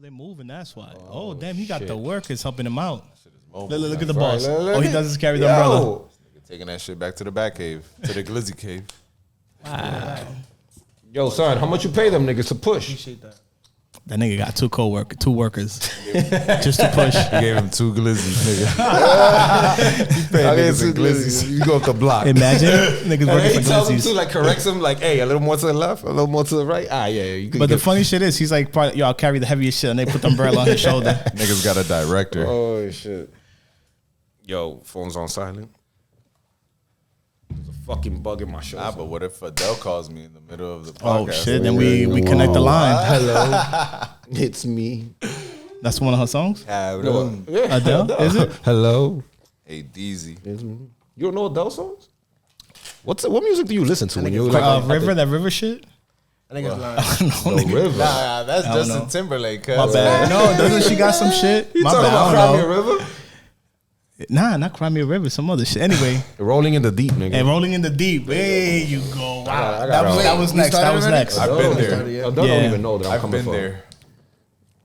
they're moving. That's why. Oh damn, he got the workers helping him out. Look at the Right, boss. look. Oh, he doesn't carry the umbrella. Nigga taking that shit back to the back cave, to the glizzy cave. Wow. Yo, son, how much you pay them niggas to push? Appreciate that. That nigga got two workers, just to push. He gave him 2 glizzies, nigga. He paid niggas in glizzies. You go up the block. Imagine niggas working He for tells him glizzies. to like corrects him like, hey, a little more to the left, a little more to the right. Ah, yeah. You But the funny shit is, he's like, yo, I'll carry the heaviest shit, and they put the umbrella on his shoulder. Niggas got a director. Oh shit. Yo, phone's on silent. There's a fucking bug in my shoulder. Nah, but what if Adele calls me in the middle of the podcast? Oh shit! Then we connect the line. Hello, it's me. That's one of her songs. Adele. Adele, is it? Hello, Hey, Deezy. it's me. You don't know Adele songs? What music do you listen to when you River, that River shit. I think it's lying. The River? Nah, that's I don't Justin know. Timberlake. My bad. No, doesn't she got some shit? My Talking bad. about I Cry don't Me a know. River? Nah, not Cry Me a River. Some other shit. Anyway, Rolling in the Deep, nigga. and Rolling in the Deep. There you go. Wow. I got That was next. That was next. I've been there. Adele don't Yeah. even know that I'm I've coming been from. there.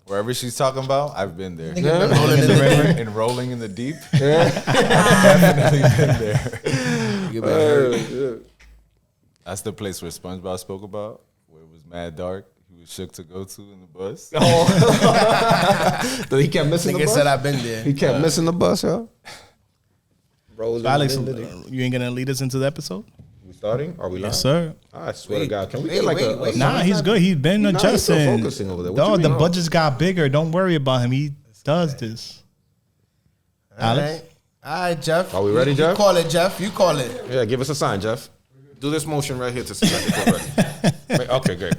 Wherever she's talking about, I've been there. Rolling in the River. And rolling in the deep. Definitely been there. That's the place where SpongeBob spoke about, where it was mad dark. He was shook to go to in the bus. He kept missing the Nigga bus? said I've been there. He kept missing the bus, yo. Rolling Alex, in the Deep. you ain't gonna lead us into the episode? We starting? Are we live? Yes, sir. I swear to Wait, God. Can we wait, get like wait, a... wait. Nah, he's good. He's been Nah, he's still adjusting. focusing over there. What No, you the mean? budget's got bigger. Don't worry about him. He does this. Alex? All right, Jeff. Are we ready, You Jeff? call it, Jeff. You call it. Yeah, give us a sign, Jeff. Do this motion right here to see if we're ready. Okay, great.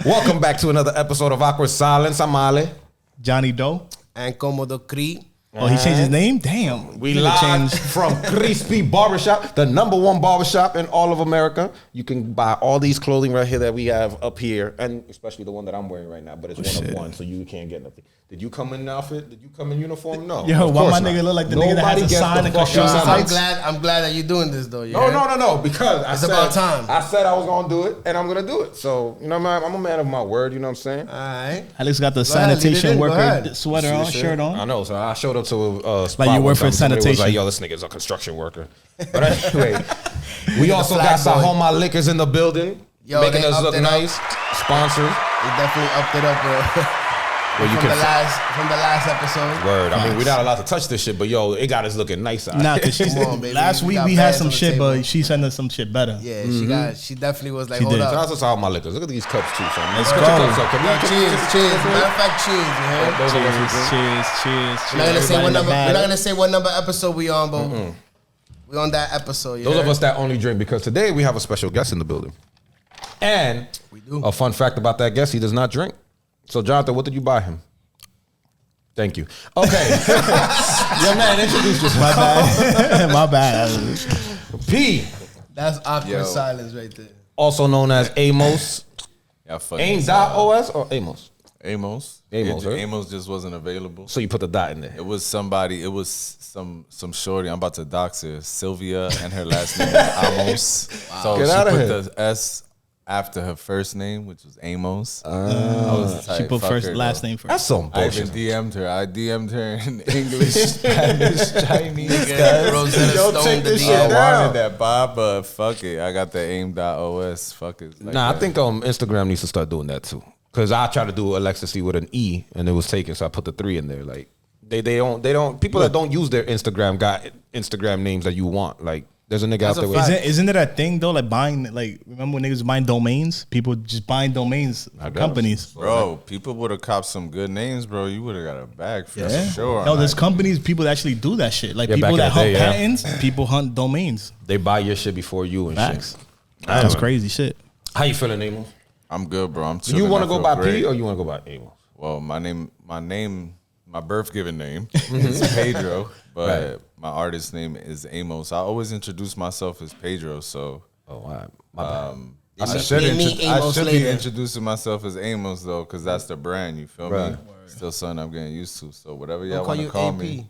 Welcome back to another episode of Awkward Silence. I'm Ali. Johnny Doe. And Comodo Cree. Oh, he changed his name? Damn. We He live changed. from Crispy Barbershop, the #1 barbershop in all of America. You can buy all these clothing right here that we have up here, and especially the one that I'm wearing right now, but it's one of one, so you can't get nothing. Did you come in an outfit? Did you come in uniform? No. Yo, of why course my not. nigga look like the nigga that has a Nobody gets sign the and fucking construction sign. sites? I'm glad that you're doing this though. No, because It's about time. I said I was gonna do it, and I'm gonna do it. So you know, I'm a man of my word. You know what I'm saying? All right. Alex got the ahead, lead it sanitation in, go worker ahead. sweater on, shirt I on. know. So I showed up to a spot Like you one work for time, somebody was sanitation. like, yo, this nigga's a construction worker. But anyway, we also flag got some boy. Homa Liquors in the building, Yo, making they us upped look it up. nice. Sponsored. They definitely upped it up Where you from can the last episode. word. I mean, we're not allowed to touch this shit, but yo, it got us looking nice out. Nah, cause she's Come on, baby. last We week got we had bags some on the shit, table. but she sent us some shit better. Yeah, she definitely was like, She hold did. up. Shout out to Homa Liquors. Look at these cups too, son. Let's Put go. your cups up. Can we- Yo, cheers. Matter of fact, cheers. You heard? Those of us who drink. Cheers. We're not gonna say Everybody what in the number. bag. We're not gonna say what number episode we on, but we on that episode. You Those heard? of us that only drink, because today we have a special guest in the building. And We do. a fun fact about that guest, he does not drink. So, Jonathan, what did you buy him? Thank you. Okay. Young man, introduce yourself. My bad. My bad. P, That's awkward Yo. silence right there. also known as Aimos. Yeah, fucking Aim.os or Amos? Amos. Amos, right? Amos just wasn't available. So you put the dot in there. It was somebody. It was some shorty. I'm about to dox her. Sylvia, and her last name is Amos. So Get she outta put here. the S after her first name, which was Amos. I was She tight, put fuck first her, last though. name first. That's some I even bullshit. DM'd her. I DM'd her in English, Spanish, Chinese. Rosetta Yo, Stone take the this DM. shit I down. wanted that, Bob, but fuck it. I got the aim.os. Fuck it. Like Nah, I that. think Instagram needs to start doing that too. Because I tried to do Alexis with an E and it was taken, so I put the 3 in there. Like they don't people that don't use their Instagram got Instagram names that you want. Like there's a nigga out That's a there with fact. Isn't it a thing though? Like buying, like remember when niggas buying domains? People just buying domains for guess. companies. Bro, people would have copped some good names, bro. You would have got a bag for sure. No, there's companies, people that actually do that shit. Like Yeah, people back that in the hunt day, yeah. patents, people hunt domains. they buy your shit before you and Facts. shit. That's crazy shit. How you feeling, Amos? I'm good, bro. I'm Do chilling. you want I to go feel by great. P or you want to go by Amos? Well, my birth given name is Pedro, but Right. my artist name is Amos. I always introduce myself as Pedro, so Oh, all right. My bad. I should They meet be Amos later. introducing myself as Amos though, because that's the brand. You feel Right. me? Still something I'm getting used to. So whatever We'll y'all call want to you call AP. me.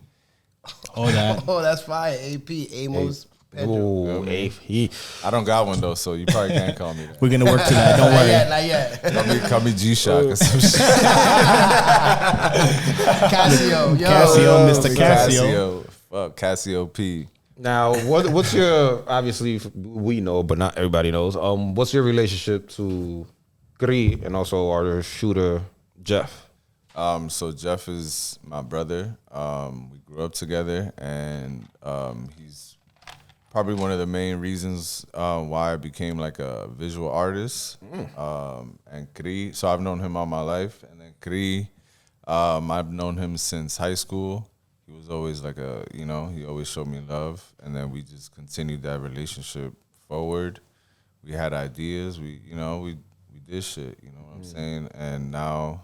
Oh that. Oh, that's fire. AP. Amos. Ooh, he. I don't got one though, so you probably can't call me that. We're gonna work to that. Don't worry. Not yet. Call me G-Shock or some shit. Casio, yo. Casio, Mr. Casio. Fuck, Casio P. Now, what's your, obviously we know, but not everybody knows. What's your relationship to Gri and also our shooter Jeff? So Jeff is my brother. We grew up together, and he's probably one of the main reasons why I became like a visual artist. And Kri, so I've known him all my life, and then Kri, I've known him since high school. He was always like he always showed me love, and then we just continued that relationship forward. We had ideas, we did shit, you know what I'm saying? And now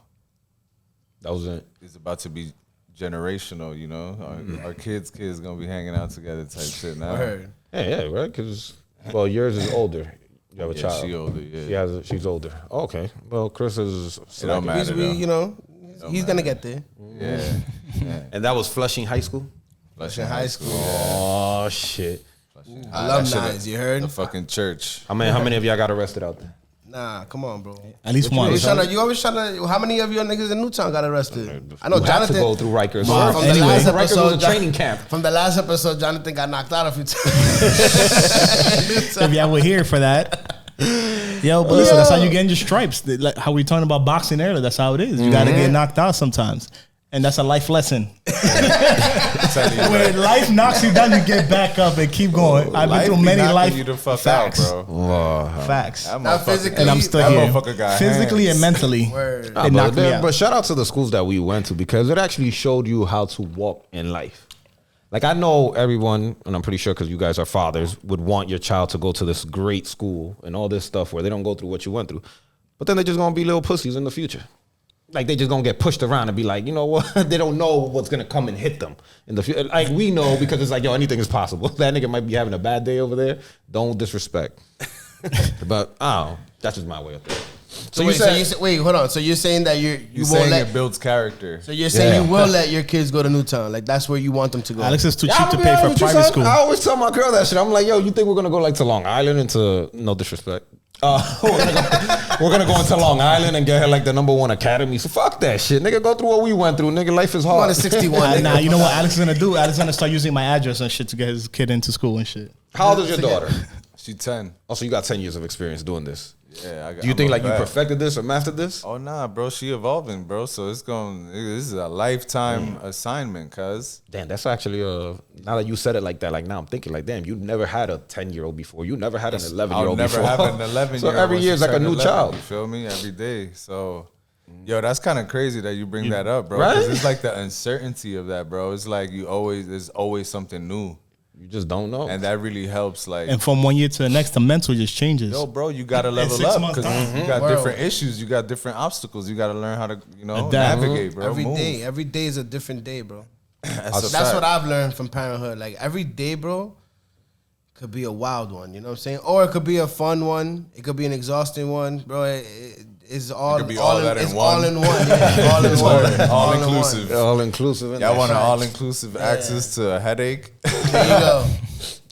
That was it. it's about to be generational, you know? Our kids gonna be hanging out together type shit now. Yeah, right. Because yours is older. You have a child. She older, yeah. She's older. Oh, okay. Well, Chris is. It don't matter, though. He's gonna get there. Yeah. And that was Flushing High School. Flushing High school. Oh shit! Alumni, you heard? The fucking church. How many of y'all got arrested out there? Nah, come on, bro. At least one. You always trying to. How many of your niggas in Newtown got arrested? I know You have to Jonathan. go through Rikers. Wow. From Anyway. the last Rikers episode, was a training camp. From the last episode, Jonathan got knocked out a few times. If y'all were here for that. Yo, but listen, that's how you get your stripes. Like how we talking about boxing earlier, that's how it is. You gotta get knocked out sometimes. And that's a life lesson. When life knocks you down, you get back up and keep going. I've been through many life you the fuck facts. out, bro. Facts. That Not motherfucker- physically, And I'm still that here. motherfucker got Physically hands. and mentally. Word. It But, knocked me out. but shout out to the schools that we went to because it actually showed you how to walk in life. Like I know everyone, and I'm pretty sure because you guys are fathers, would want your child to go to this great school and all this stuff where they don't go through what you went through. But then they're just gonna be little pussies in the future. Like they just gonna get pushed around and be like, you know what? They don't know what's gonna come and hit them in the future. Like we know because it's like, yo, anything is possible. That nigga might be having a bad day over there. Don't disrespect. But that's just my way of thinking. Wait, hold on. So you're saying that you You won't saying let. it builds character. So you're saying you will let your kids go to Newtown? Like that's where you want them to go? Alex is too Yeah, cheap I'm to gonna be pay for honest with you, private son. school. I always tell my girl that shit. I'm like, yo, you think we're gonna go like to Long Island into no disrespect? We're gonna go into Long Island and get her like the #1 academy. So fuck that shit, nigga. Go through what we went through, nigga. Life is You want hard. a 61? Nah, you know what Alex is gonna do? Alex is gonna start using my address and shit to get his kid into school and shit. How old is your daughter? She 10. Also, you got 10 years of experience doing this. Yeah, Do you think like you perfected this or mastered this? Oh nah, bro, she evolving, bro. So this is a lifetime assignment, cuz. Damn, that's actually now that you said it like that, like now I'm thinking like, damn, you never had a 10-year-old before. You never had an 11-year-old I'll before. never have an 11-year-old. So every year is like a new child. You feel me? Every day. So, yo, that's kind of crazy that you bring that up, bro. Right? 'Cause it's like the uncertainty of that, bro. It's like there's always something new, You just don't know. and that really helps. Like, And from one year to the next, the mental just changes. yo, bro, you gotta level 6 up months because time. you got different issues, you got different obstacles. You gotta learn how to, Adapt. navigate, bro. Every Move. day. Every day is a different day, bro. That's a That's fact. what I've learned from parenthood. Like every day, bro, could be a wild one. You know what I'm saying? Or it could be a fun one. It could be an exhausting one, bro. It's all. could be all that in it's one. all in one. Yeah, all in one. all in one. inclusive. all inclusive. Y'all want an all-inclusive access to a headache? There you go.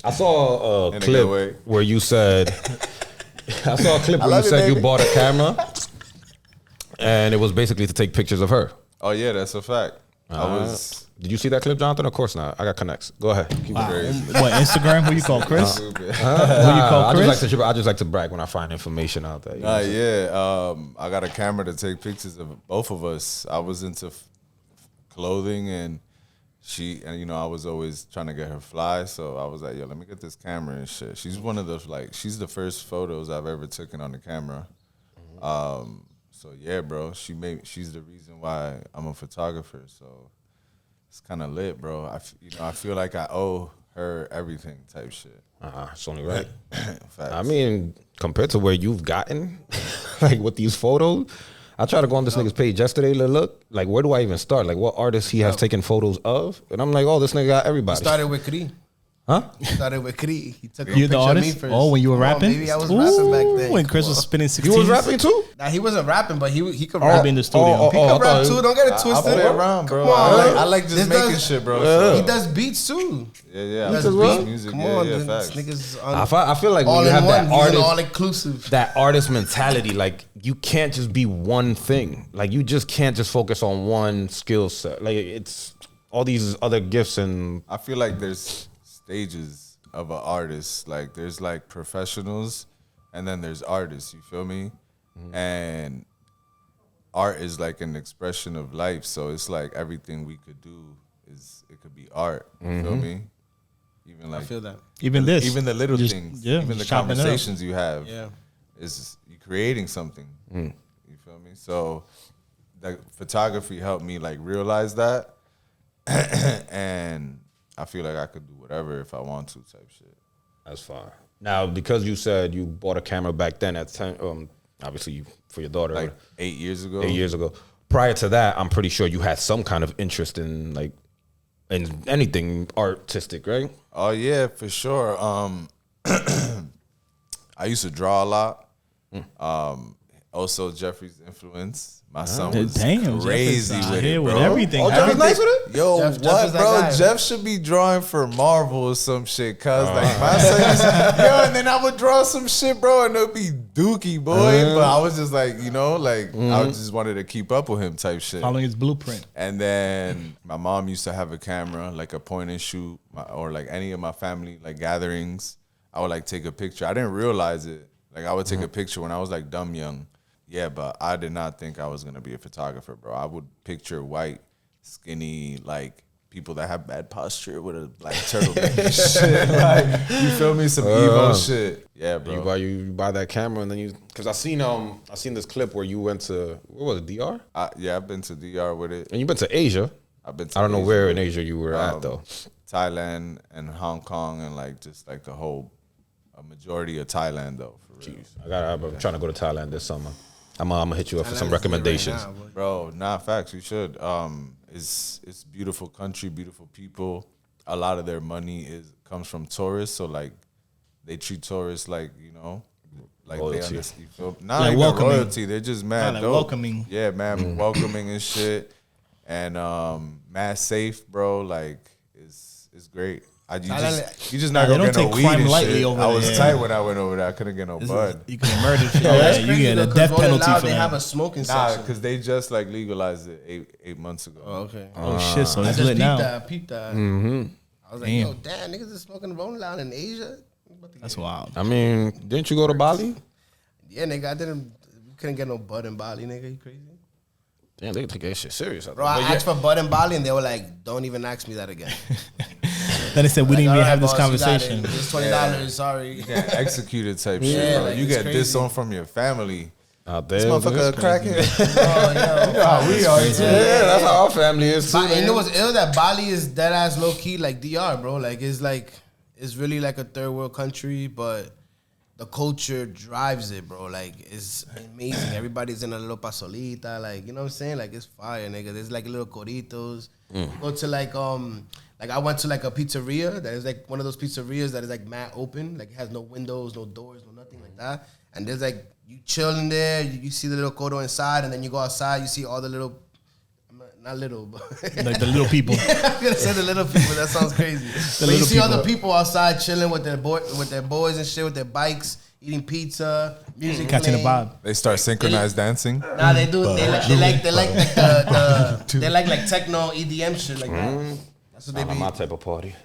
I saw a In a good way. clip where you said, I saw a clip where you love you, said you baby. bought a camera, and it was basically to take pictures of her. Oh yeah, that's a fact. I was Did you see that clip, Jonathan? Of course not. I got connects. Go ahead. Keep it crazy. What, Instagram? Who you call Chris? stupid. Who you call I Chris? just like to brag when I find information out there. You know what I'm saying? I got a camera to take pictures of both of us. I was into clothing and I was always trying to get her fly. So I was like, yo, let me get this camera and shit. She's one of those, like, she's the first photos I've ever taken on the camera. So yeah, bro, she's the reason why I'm a photographer. So it's kind of lit, bro. I feel like I owe her everything type shit. It's only right. Facts. I mean, compared to where you've gotten, like with these photos, I tried to go on this nigga's page yesterday to look. Like, where do I even start? Like, what artists he has taken photos of? And I'm like, oh, this nigga got everybody. Started with Kri. Huh? Started with Kree. He took a You're the picture of me artist? first. Oh, when you were Come on, rapping? Maybe I was rapping back then. When Chris Come was on. spinning 16s. You was rapping too? Nah, he wasn't rapping, but he could I'll rap. be in the studio. He could rap too. Don't get it I'll twisted. play around, bro. Come on, I like just this making does- shit, bro. Yeah. So. He does beats too. Yeah, He I does make well? music. Come Yeah, on, yeah, this facts. niggas I feel like when all you in have one. that He's an artist, all inclusive. that artist mentality, like you can't just be one thing. Like you just can't just focus on one skill set. Like it's all these other gifts and I feel like there's stages of an artist. Like there's like professionals, and then there's artists. You feel me? And art is like an expression of life. So it's like everything we could do it could be art. You feel me? Even like I feel that. Even this. even the little Just- things, yeah, even the chopping it up. conversations you have, Yeah. is you creating something. You feel me? So the photography helped me like realize that, and I feel like I could do whatever if I want to, type shit. that's fine. Now, because you said you bought a camera back then at 10, obviously for your daughter, Like 8 years ago. 8 years ago. Prior to that, I'm pretty sure you had some kind of interest in like in anything artistic, right? Oh yeah, for sure. I used to draw a lot. Also Jeffrey's influence. My son was Damn, crazy Jeff is with here it, with bro. everything. Oh, huh? Jeffrey's nice with it? Yo, Jeff what, is that bro? guy. Jeff should be drawing for Marvel or some shit. Cause like my son used to, yo, and then I would draw some shit, bro, and it'd be dookie, boy. But I was just like, you know, like I just wanted to keep up with him, type shit. Following his blueprint. And then my mom used to have a camera, like a point and shoot, or like any of my family like gatherings. I would like take a picture. I didn't realize it. Like I would take a picture when I was like dumb young. Yeah, but I did not think I was gonna be a photographer, bro. I would picture white, skinny, like people that have bad posture with a like turtleneck and shit. Like you feel me? Some emo shit. Yeah, bro. You buy that camera and then because I seen this clip where you went to where was it, DR? Yeah, I've been to DR with it. And you've been to Asia. I've been to I don't know Asia where with in it. Asia you were at though. Thailand and Hong Kong and like just like the whole a majority of Thailand though. For real. I'm trying to go to Thailand this summer. I'm gonna hit you up for some recommendations. Bro, nah, facts. You should. It's beautiful country, beautiful people. A lot of their money comes from tourists, so like they treat tourists like like Royalty. they understand. You feel, not Like even welcoming. royalty. They're just mad Kinda like dope. welcoming. Yeah, man, welcoming and shit, and mad safe, bro. Like it's great. You just not Nah, they gonna don't get no take weed crime and lightly shit. over I there, was yeah. tight when I went over there. I couldn't get no bud. You can get murdered. For That's that. You crazy get a though, 'cause death Rolling penalty Loud, for they have that. a smoking Nah, section. because they just like legalized it eight months ago. Oh, okay. Oh shit! So I it's just lit peeped now. that. I peeped that. I was like, yo, damn, niggas is smoking Rolling Loud in Asia. That's wild. I mean, didn't you go to Bali? Yeah, nigga, we couldn't get no bud in Bali, nigga. You crazy? Damn, they take that shit serious. Bro, I asked for bud in Bali and they were like, don't even ask me that again. Then they said we didn't even All right, have this boss, you got conversation. it. It's $20, sorry. Get executed type Yeah, shit, bro. like, You it's get crazy. this on from your family. Out there, This motherfucker a crackhead. Oh, yo. You know how we are. Yeah, that's how our family is too. And you man. know what's ill? That Bali is dead ass low key like DR, bro. Like it's really like a third world country, but the culture drives it, bro. Like it's amazing. Everybody's in a little pasolita, like you know what I'm saying? Like it's fire, nigga. There's like little coritos. Go to like I went to like a pizzeria that is like one of those pizzerias that is like mad open, like it has no windows, no doors, no nothing like that. And there's like you chill in there, you see the little kodo inside, and then you go outside, you see all the little. Not little, but Like the little people. I'm gonna say the little people. That sounds crazy. But you little see all people. the people outside chilling with their boys and shit, with their bikes, eating pizza, music Catching the playing. vibe. They start synchronized dancing. Nah, they do. They like techno EDM shit like that. That's what they Not be. my type of party.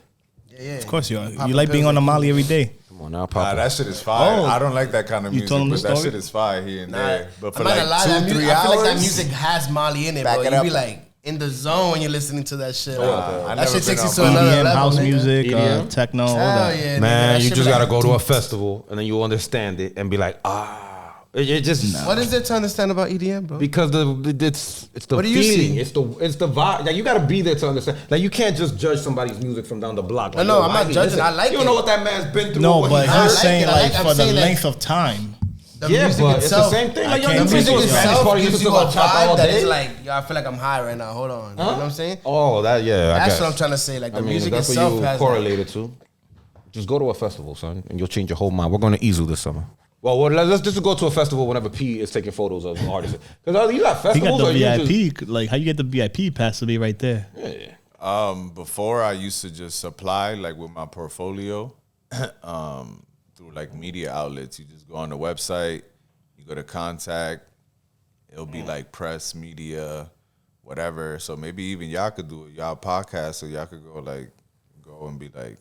Yeah. Of course you are. Popping You like being pills on the like Molly you. every day. Come on now, Nah, Papa. that shit is fire. Oh. I don't like that kind of You music, told him but the that story? shit is fire here and Nah, there. But for I'm not like gonna lie, that 2-3 music, hours, I feel like that music has Molly in it, Back bro. it You up. be like in the zone when you're listening to that shit. I That never shit been takes you on to another EDM, level, house nigga. music, EDM? techno, all Hell that. yeah, nigga. Man, That you shit just be gotta like, go to a festival and then you understand it and be like, it just What is there to understand about EDM, bro? because it's the What do you feeling, see? it's the vibe. Like you gotta be there to understand. Like you can't just judge somebody's music from down the block. Like, No, yo, I'm not Mikey, judging. I like you don't it. know what that man's been through. No, what but he I he's like saying it. I like like- I'm for the saying, like- length of time. The yeah, music but it's the itself, same thing. I Like yo, can't you the take listen music to a it. Spanish itself party, you gives listen you to a bachata all vibe that day. is like, yo, I feel like I'm high right now. Hold on, you know what I'm saying? Oh, that yeah. I That's guess. what I'm trying to say. Like the I mean, music that's itself what you has. correlated to. Just go to a festival, son, and you'll change your whole mind. We're going to Easel this summer. Well, let's just go to a festival whenever P is taking photos of artists. Because you got festivals. He got the VIP. Like, how you get the VIP pass to be right there? Yeah. Before I used to just apply like with my portfolio through like media outlets. You just go on the website, you go to contact, it'll be like press, media, whatever. So maybe even y'all could do it, y'all podcast, so y'all could go and be like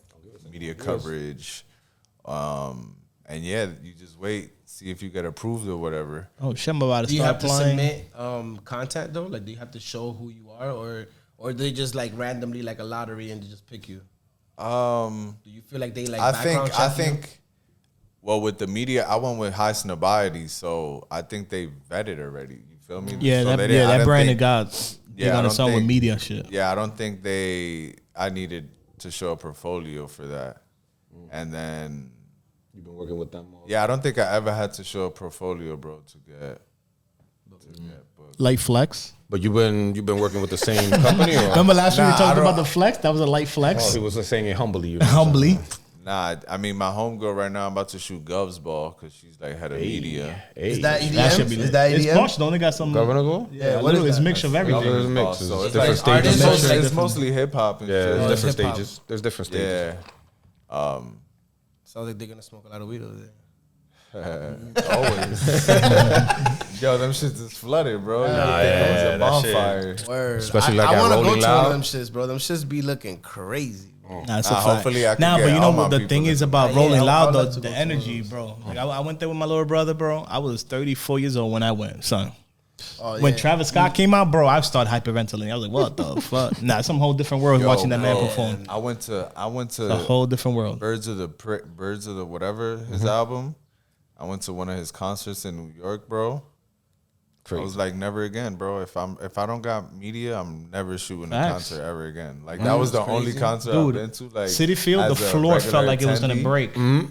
media coverage. And yeah, you just wait, see if you get approved or whatever. Oh, shit, I'm about to Do you start have applying. to submit content though? Like, do you have to show who you are, or they just like randomly like a lottery and they just pick you? Do you feel like they like background check I you? think. Well, with the media, I went with high snobiety, so I think they vetted already. You feel me? Yeah, so that Brandon got. They got I a don't song with think- media shit. Yeah, I don't think I needed to show a portfolio for that. And then, You've been working with them. yeah, I don't think I ever had to show a portfolio, bro, to get booked. Light flex. But you've been working with the same company? Or? Remember last week we Nah, I talked don't- about the flex? That was a light Oh, flex. he was saying it humbly. Humbly. Nah, I mean, my homegirl right now, I'm about to shoot Gov's ball because she's like head of media. Hey. Is that EDM? That should be Is that It's EDM? partial. Don't they got some? Governor Goal? Yeah, what what is is that? mix of everything. There's a mix. So It's it's different like stages. artists- It's mostly hip hop and Yeah, shit. there's different hip-hop. stages. There's different stages. Yeah. Sounds like they're gonna smoke a lot of weed over there. Always. Yo, them shits is flooded, bro. yeah, It was a that shit. bonfire. Word. Especially like I at want to go Rolling to one Loud. of them shits, bro. Them shits be looking crazy. Bro. Nah, it's a Nah, fact. hopefully I can Nah, get but you know all what my the thing people is to- about Yeah, Rolling I Loud, would like to the go to energy, bro. Like I went there with my little brother, bro. I was 34 years old when I went, son. Oh, When yeah. Travis Scott came out, bro, I started hyperventilating. I was like, what the fuck? Nah, it's some whole different world Yo, watching that man bro, perform. I went to A whole different world. Birds of the whatever his album. I went to one of his concerts in New York, bro. Crazy. I was like, never again, bro. If I don't got media, I'm never shooting a Facts. concert ever again. Like that was the only concert Dude, I've been to. Like City Field, the as a floor regular felt like it was gonna attendee. break.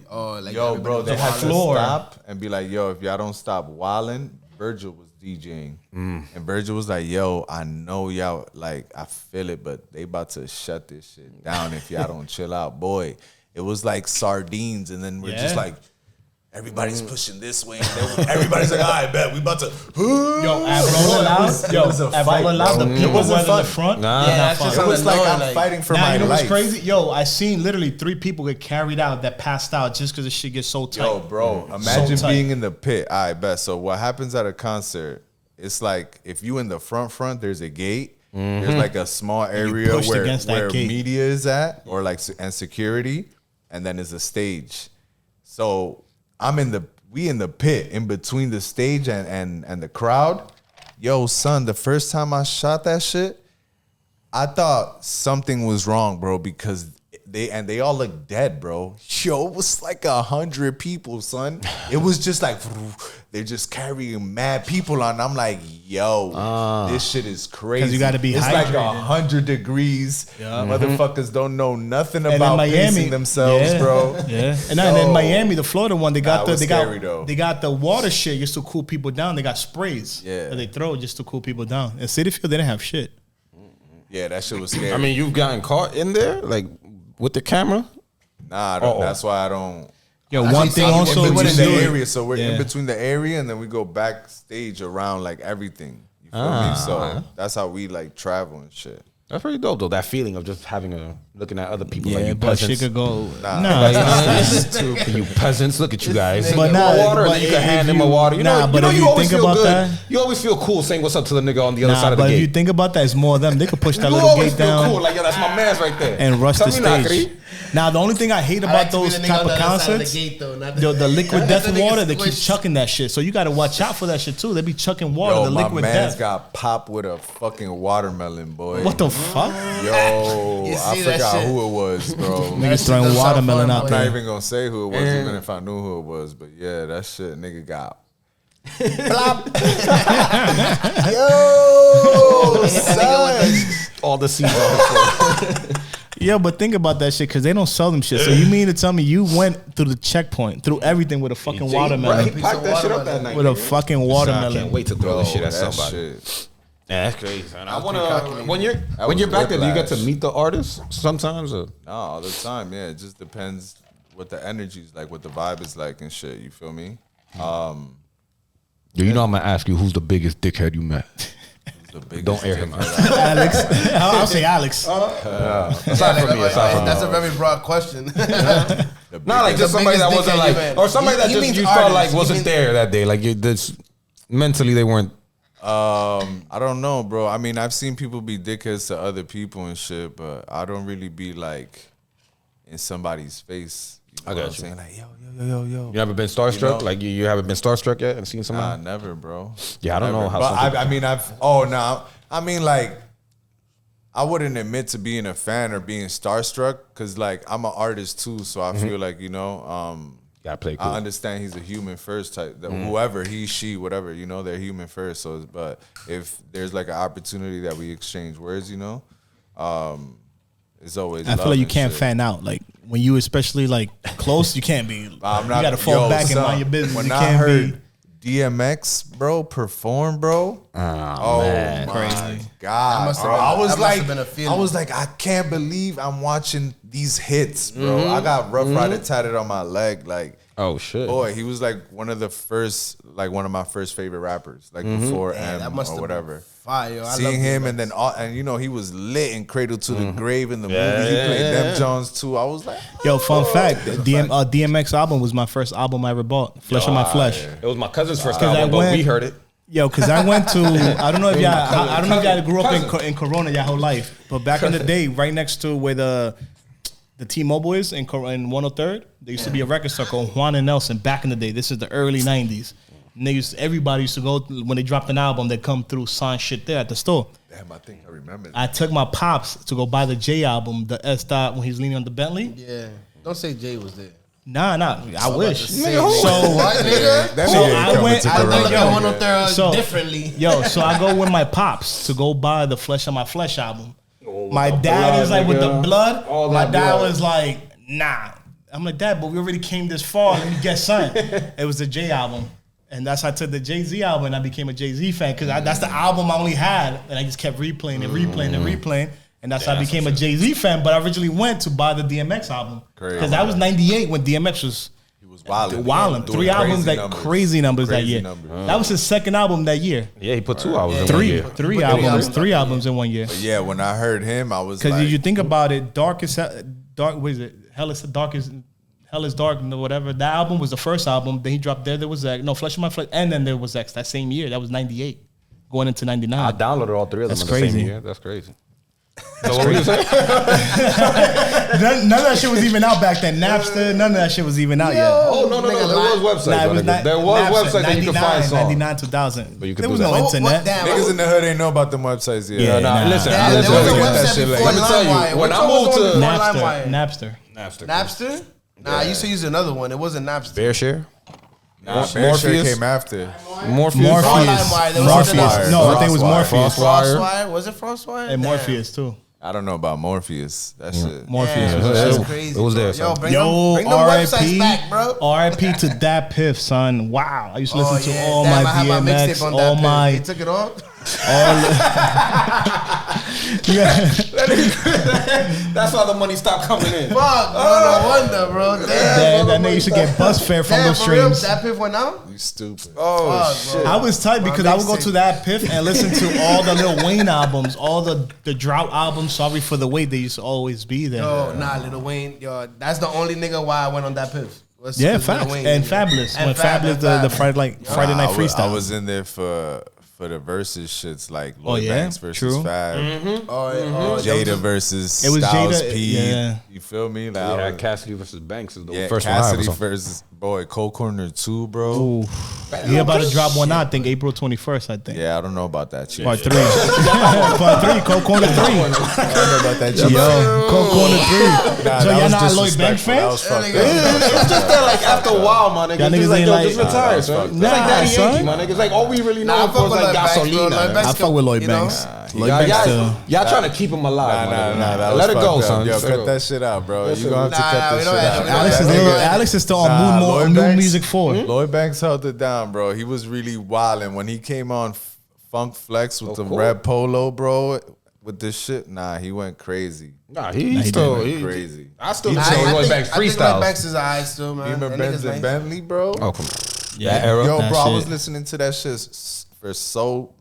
Oh, like Yo, everybody bro, was they on had the to floor. stop and be like, yo, if y'all don't stop wilding, Virgil was DJing. And Virgil was like, yo, I know y'all, like, I feel it, but they about to shut this shit down if y'all don't chill out. Boy, it was like sardines, and then we're just Yeah. like, everybody's pushing this way. And then everybody's like, all right, bet, we about to. Yo, at Rolling Loud, it was a at fight, Rolling Loud, bro. the It people wasn't were in fun. the front. Nah. Yeah, not that's fun. just It was like annoying, I'm like- fighting for Nah, my you know what's life. crazy? Yo, I seen literally 3 people get carried out that passed out just because the shit gets so tight. Yo, bro, imagine tight. being in the pit. I bet. So what happens at a concert? It's like if you in the front, there's a gate. There's like a small area pushed where against that gate. media is at, or like and security, and then there's a stage. So we in the pit in between the stage and the crowd. Yo, son, the first time I shot that shit, I thought something was wrong, bro, because they all look dead, bro. Yo, it was like 100 people, son. It was just like they're just carrying mad people on. I'm like, yo, this shit is crazy. 'Cause you gotta be It's like hydrated. 100 degrees. Motherfuckers don't know nothing And in about Miami, pacing themselves, yeah, bro. Yeah, and then Yo. Miami, the Florida one, they got Nah, it was scary, though. they got the water shit just to cool people down. They got sprays Yeah. that they throw just to cool people down. In City Field, they didn't have shit. Yeah, that shit was scary. I mean, you've gotten caught in there, like with the camera. nah, I don't, that's why I don't. Yo, Actually, one thing some also, people in you between do the it. area, so we're in Yeah. between the area, and then we go backstage around like everything. You feel me? So that's how we like travel and shit. That's pretty dope, though. That feeling of just looking at other people like Yeah, you but shit peasants. could go. Nah. Nah, You peasants, look at you guys. But Give nah, him a water, but and you can if hand him a you- water. You nah, know, but if you always think feel about good. that- You always feel cool saying what's up to the nigga on the other side of the but if gate. you think about that, it's more of them. They could push that You little always gate feel down cool, like yo, that's my man's right there. and rush Tell the me not, stage. Kri. Now, the only thing I hate about those type of concerts, the liquid death water, they keep chucking that shit. So you got to watch out for that shit too. They be chucking water, Yo, the my liquid man's death. got popped with a fucking watermelon, boy. What the fuck? Yo, You I see that forgot shit? who it was, bro. Niggas throwing watermelon out I'm not there. even gonna say who it was, even if I knew who it was. But yeah, that shit, nigga got. Yo, son. All the seeds on the floor. Yeah, but think about that shit because they don't sell them shit. So you mean to tell me you went through the checkpoint, through everything with a fucking watermelon? Right, he packed that shit up that night. With a fucking I watermelon. can't wait to throw this shit at that somebody. shit. Yeah, that's crazy. Man. I want to. When you're was back there, do you get to whiplash. meet the artists sometimes? Or? No, all the time. Yeah, it just depends what the energy is like, what the vibe is like and shit. You feel me? Yo, you know I'm gonna ask you who's the biggest dickhead you met. Don't air him out. Alex. I'll say Alex. Aside from me, That's a very broad question. Not like just somebody that wasn't like, or somebody that just you felt like wasn't there that day. Like you, this mentally they weren't. I don't know, bro. I mean, I've seen people be dickheads to other people and shit, but I don't really be like in somebody's face. You know what I'm saying? Like, yo. You never been starstruck? Like you haven't been starstruck yet and seen somebody? Nah, never, bro. Yeah, I don't know how. But I mean, I mean, like, I wouldn't admit to being a fan or being starstruck because, like, I'm an artist too, so I feel like gotta play cool. I understand he's a human first type. Whoever he, she, whatever, they're human first. So, but if there's like an opportunity that we exchange words, it's always. I feel like you can't fan out. Like when you especially like close, you can't be. I'm not. You gotta fall back and mind your business. When you I can't heard DMX, bro, perform, bro. Oh man, my crazy. God, must have bro. been- I was that must like, have been a feeling. I was like, I can't believe I'm watching these hits, bro. I got Rough Rider tatted on my leg, like. Oh shit! Boy, he was like one of my first favorite rappers, like before that M must or have whatever. Fire. I Seeing love him DMX. and then he was lit in Cradle to the Grave in the movie. He played Them Jones too. I was like, Yo, fun fact: DMX album was my first album I ever bought. Flesh on My Flesh. It was my cousin's first 'Cause album, I but we went- heard it. Yo, because I went to I don't know if y'all grew up in Corona your whole life, but back in the day, right next to where the T-Mobile is in 103rd, there used to be a record store called Juan and Nelson back in the day. This is the early 90s. And everybody used to go, when they dropped an album, they'd come through, sign shit there at the store. damn, I think I remember that. I took my pops to go buy the J album, the S dot, when he's leaning on the Bentley. Yeah. Don't say Jay was there. Nah, I wish. Say So what, nigga? That So nigga ain't I coming went- to I I think think Corona. I want up there So- differently. Yo, so I go with my pops to go buy the Flesh on My Flesh album. My dad is like with the blood. All My that dad blood. was like, nah. I'm like, Dad, but we already came this far. Let me get something. It was the J album. And that's how I took the Jay-Z album and I became a Jay-Z fan because that's the album I only had. And I just kept replaying and replaying and replaying. And that's how I became a Jay-Z fan. But I originally went to buy the DMX album. Crazy. Because that was 98 when DMX was He was wilding. wilding. Doing 3 albums, crazy numbers that Crazy year. numbers. That was his second album that year. Yeah, he put 2 albums in 1 Three year. three albums in 1 year. Yeah, when I heard him, I was Because like, you think about it, dark. What is it? Hell is dark and whatever. That album was the first album. Then he dropped There Was X. No, Flesh of My Flesh, and then There Was X. That same year, that was 98, going into 99. I downloaded all 3 of them That's in the crazy. same year. That's crazy. So what were you saying? None of that shit was even out back then. Napster, none of that shit was even out yet. Oh no, there was websites. Nah, it was not. there was Napster, websites that you could find songs. 99, 2000. But you could there do was that. no Oh, internet. niggas in the hood ain't know about them websites yet. Yeah, nah. Listen, Damn, listen, there was a get that website shit before later. Let me tell you, LimeWire. when Which I one was moved the to one before LimeWire? Napster. Napster? Nah, I used to use another one. It wasn't Napster. Bear Share. Nah, Bear Share Morpheus? came after. Morpheus. Before LimeWire, there was Morpheus. another- No, I think it was Morpheus. Frostwire? Was it Frostwire? And Damn. Morpheus too. I don't know about Morpheus. That shit. Morpheus Damn, was Yeah, that's a crazy. it was there, Yo, son. bring Yo, them websites back, bro. R.I.P. to Dat Piff, son. Wow, I used to listen to all Damn, my I had my DMX, mixtape on all that my, They took it off. yeah. That's why the money stopped coming in. Fuck, bro. No wonder, bro. Damn. That nigga used to get bus fare from Damn, those for real, streams. that piff went out? You stupid. Oh Fuck, bro. I was tight because I would go to that Piff and listen to all the Lil Wayne albums, all the Drought albums. Sorry for the wait, they used to always be there. Yo, nah, Lil Wayne. Yo, that's the only nigga why I went on that piff. Yeah, Lil facts. Wayne, And nigga. Fabulous. And When Fabulous, the Friday night freestyle. I was in there for the versus shits like Lloyd yeah? Banks versus True. Fab, Oh, Jada versus It was Styles Jada, P. yeah. You feel me? Like, Yeah, Cassidy versus Banks is the yeah, first Cassidy one. versus Cold Corner 2, bro. Ooh. He about to drop one out, I think April 21st, I think. Yeah, I don't know about that shit. Part 3. Part 3, Cold Corner 3. I don't know about that shit. Yo, Cold Corner 3. Nah, So that y'all was not Lloyd Banks disrespectful. That fans? was fucked Yeah, up. It's just that, like, after a while, my nigga. Y'all niggas It's like, ain't yo, like- just retire, son. It's Nah, like Daddy son. Yankee, my nigga. It's like, all we really know Nah, I was fuck with like Lloyd Banks, bro. Lloyd gasolina. Banks I fuck with Lloyd you know? Banks. Yeah, Lloyd Banks still. y'all trying to keep him alive, my nigga. That Let was it go, fucked up. son. Yo, Just let it cut go. that shit out, bro. You gonna have to Nah, cut we this don't shit have out. to- Alex is still on Lloyd new Banks- music 4. Lloyd Banks held it down, bro. He was really wildin' when he came on Funk Flex with the cool. red polo, bro. with this shit? Nah, he went crazy. Nah, he still Went crazy. I still I say Lloyd Banks think Lloyd freestyle. Banks is alright still, man. Remember That nigga's Benz and nice. Bentley, bro? Oh come on. Yeah. That era. Yo, That bro, I shit. was listening to that shit for so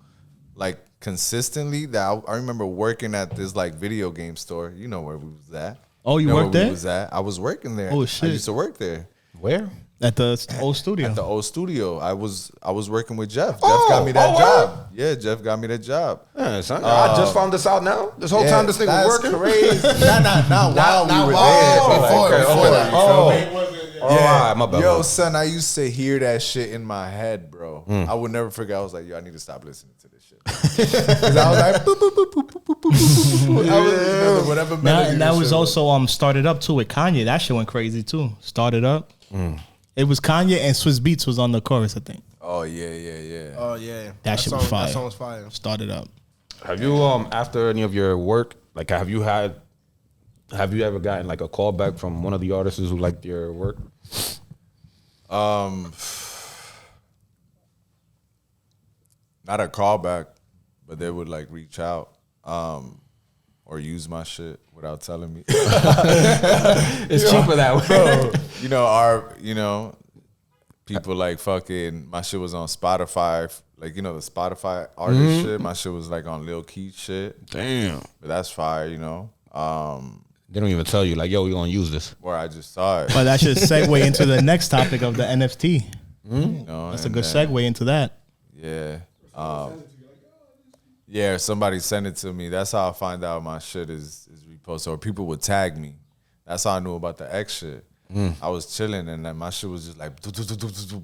like consistently that I remember working at this like video game store. You know where we was at. Oh, you know worked where there? We was at. I was working there. Oh, I shit. used to work there. Where? At the old studio. At the old studio. I was working with Jeff. Oh, Jeff got me that oh, job. Yeah, Jeff got me that job. Yeah, son, I just found this out now. This whole time this nigga that's was working. crazy. not while we were while- there. before- Like, before that. Oh, all right, my bad. Yo, son, I used to hear that shit in my head, bro. I would never forget. I was like, yo, I need to stop listening to this shit. Because I was like, boop, boop, boop, boop, boop, boop, boop, boop. I was whatever melody. And that this was shit also Started Up too with Kanye. That shit went crazy too. Started Up. It was Kanye and Swiss Beats was on the chorus, I think. Oh yeah. Oh yeah, That shit was fire. That song was fire. Started Up. Have you after any of your work, like have you ever gotten like a call back from one of the artists who liked your work? Not a callback, but they would like reach out or use my shit without telling me. It's cheaper that way. Bro, people like fucking, my shit was on Spotify, like, the Spotify artist shit. My shit was like on Lil Keith shit. Damn. But that's fire, They don't even tell you like, yo, we gonna use this. where I just saw it. But that should segue into the next topic of the NFT. That's That's a good segue into that. Yeah. Yeah, somebody sent it to me. That's how I find out my shit is reposted. Or people would tag me. That's how I knew about the X shit. I was chilling and then my shit was just like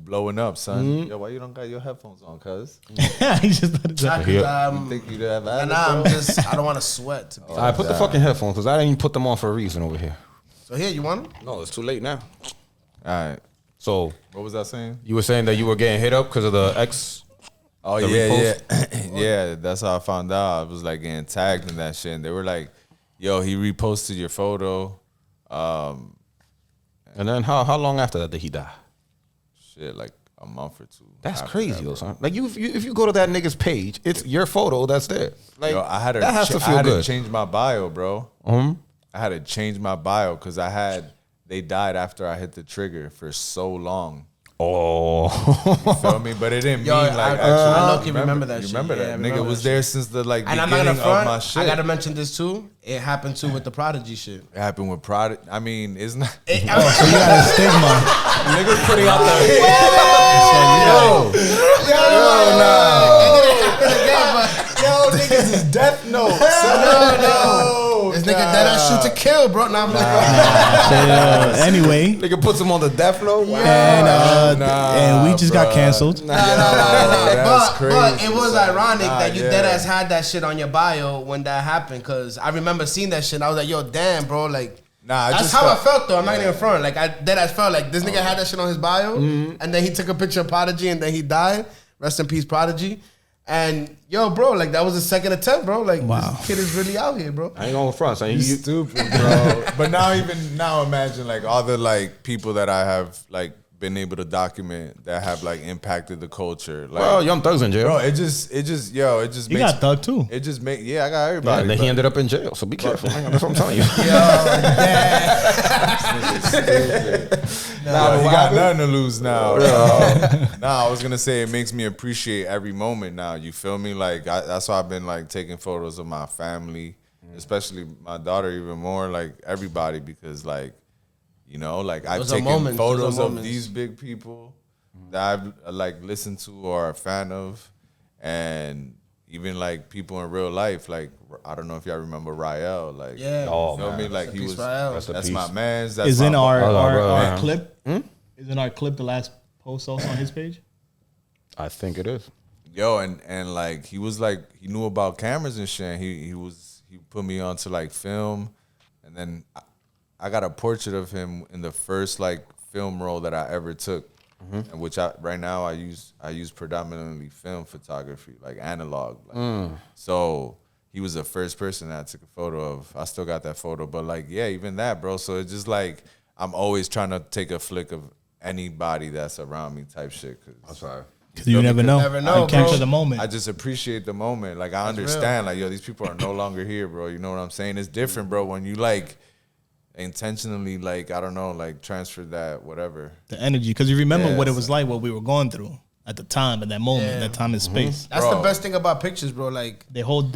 blowing up, son. Yo, why you don't got your headphones on, cuz? He just started to- You think you'd have had it, I'm bro? just, I don't want to sweat. To be All right, put the fucking headphones because I didn't even put them on for a reason over here. So here, you want them? No, it's too late now. All right. So What was I saying? you were saying that you were getting hit up because of the X. Oh, The yeah. Yeah, that's how I found out. I was like getting tagged in that shit. And they were like, yo, he reposted your photo. And then how long after that did he die? Shit, like a month or two. That's after crazy, that, though, bro. son. Like if you go to that nigga's page, it's your photo that's there. Like Yo, I had to, that has to feel I had good. to change my bio, bro. I had to change my bio because they died after I hit the trigger for so long. Oh, You feel me? But it didn't Yo, mean like I actually. low-key remember that You shit. remember Yeah, I that? remember Nigga was that there shit. since the like And I'm not beginning gonna of my front. shit. I gotta mention this too. It happened too with the Prodigy shit. It happened with Prodigy. I mean, it's not. So you got a stigma. niggas putting out the Yo, niggas is death note. This nigga dead ass shoot to kill, bro. Nah, I'm like, Anyway, nigga puts him on the death note. and we just got canceled. That's but it crazy, was son. ironic Nah, that you yeah. dead ass had that shit on your bio when that happened. Cause I remember seeing that shit and I was like, yo, damn, bro. Like, Nah, I that's just how I felt- felt though. I'm not even front. Like I dead ass felt like this nigga had that shit on his bio, and then he took a picture of Prodigy, and then he died. Rest in peace, Prodigy. And yo, bro, like that was the second attempt, bro. Like Wow. this kid is really out here, bro. I ain't going front, son. You stupid, bro. But now imagine like all the like people that I have like been able to document that have like impacted the culture. Like, Well, Young Thug's in jail. bro, it just You makes got Thug too. it just make I got Yeah, everybody. and then he but- ended up in jail. So be careful. man. That's what I'm telling you. Nah, he got nothing to lose now. Nah, I was gonna say it makes me appreciate every moment now. You feel me? Like that's why I've been like taking photos of my family, especially my daughter, even more. Like everybody, because like like I've Those are taken moments, those are photos of moments. these big people that I've like listened to or a fan of, and even like people in real life. Like I don't know if y'all remember Rael. Like Yeah. Oh, you know what I mean? man. Like Rest he in was. peace, Rael. Rest in That's peace. my man's. That's Is my in our bro, our man. clip? Isn't our clip the last post also on his page? I think it is. Yo, and like he was like he knew about cameras and shit. And he put me on to like film, and then I got a portrait of him in the first like film role that I ever took, and which right now I use predominantly film photography, like analog. Like, so he was the first person that I took a photo of. I still got that photo, but like yeah, even that, bro. So it's just like I'm always trying to take a flick of anybody that's around me, type shit. 'Cause I'm sorry. Because you never know. never know, You capture bro. the moment. I just appreciate the moment. Like I understand, like yo, these people are no longer here, bro. You know what I'm saying? It's different, bro. When you like intentionally, like I don't know, like transfer that whatever. The energy. Because you remember what it Yes. was like, what we were going through at the time, at that moment, that time and space. That's Bro. the best thing about pictures, bro. Like They hold,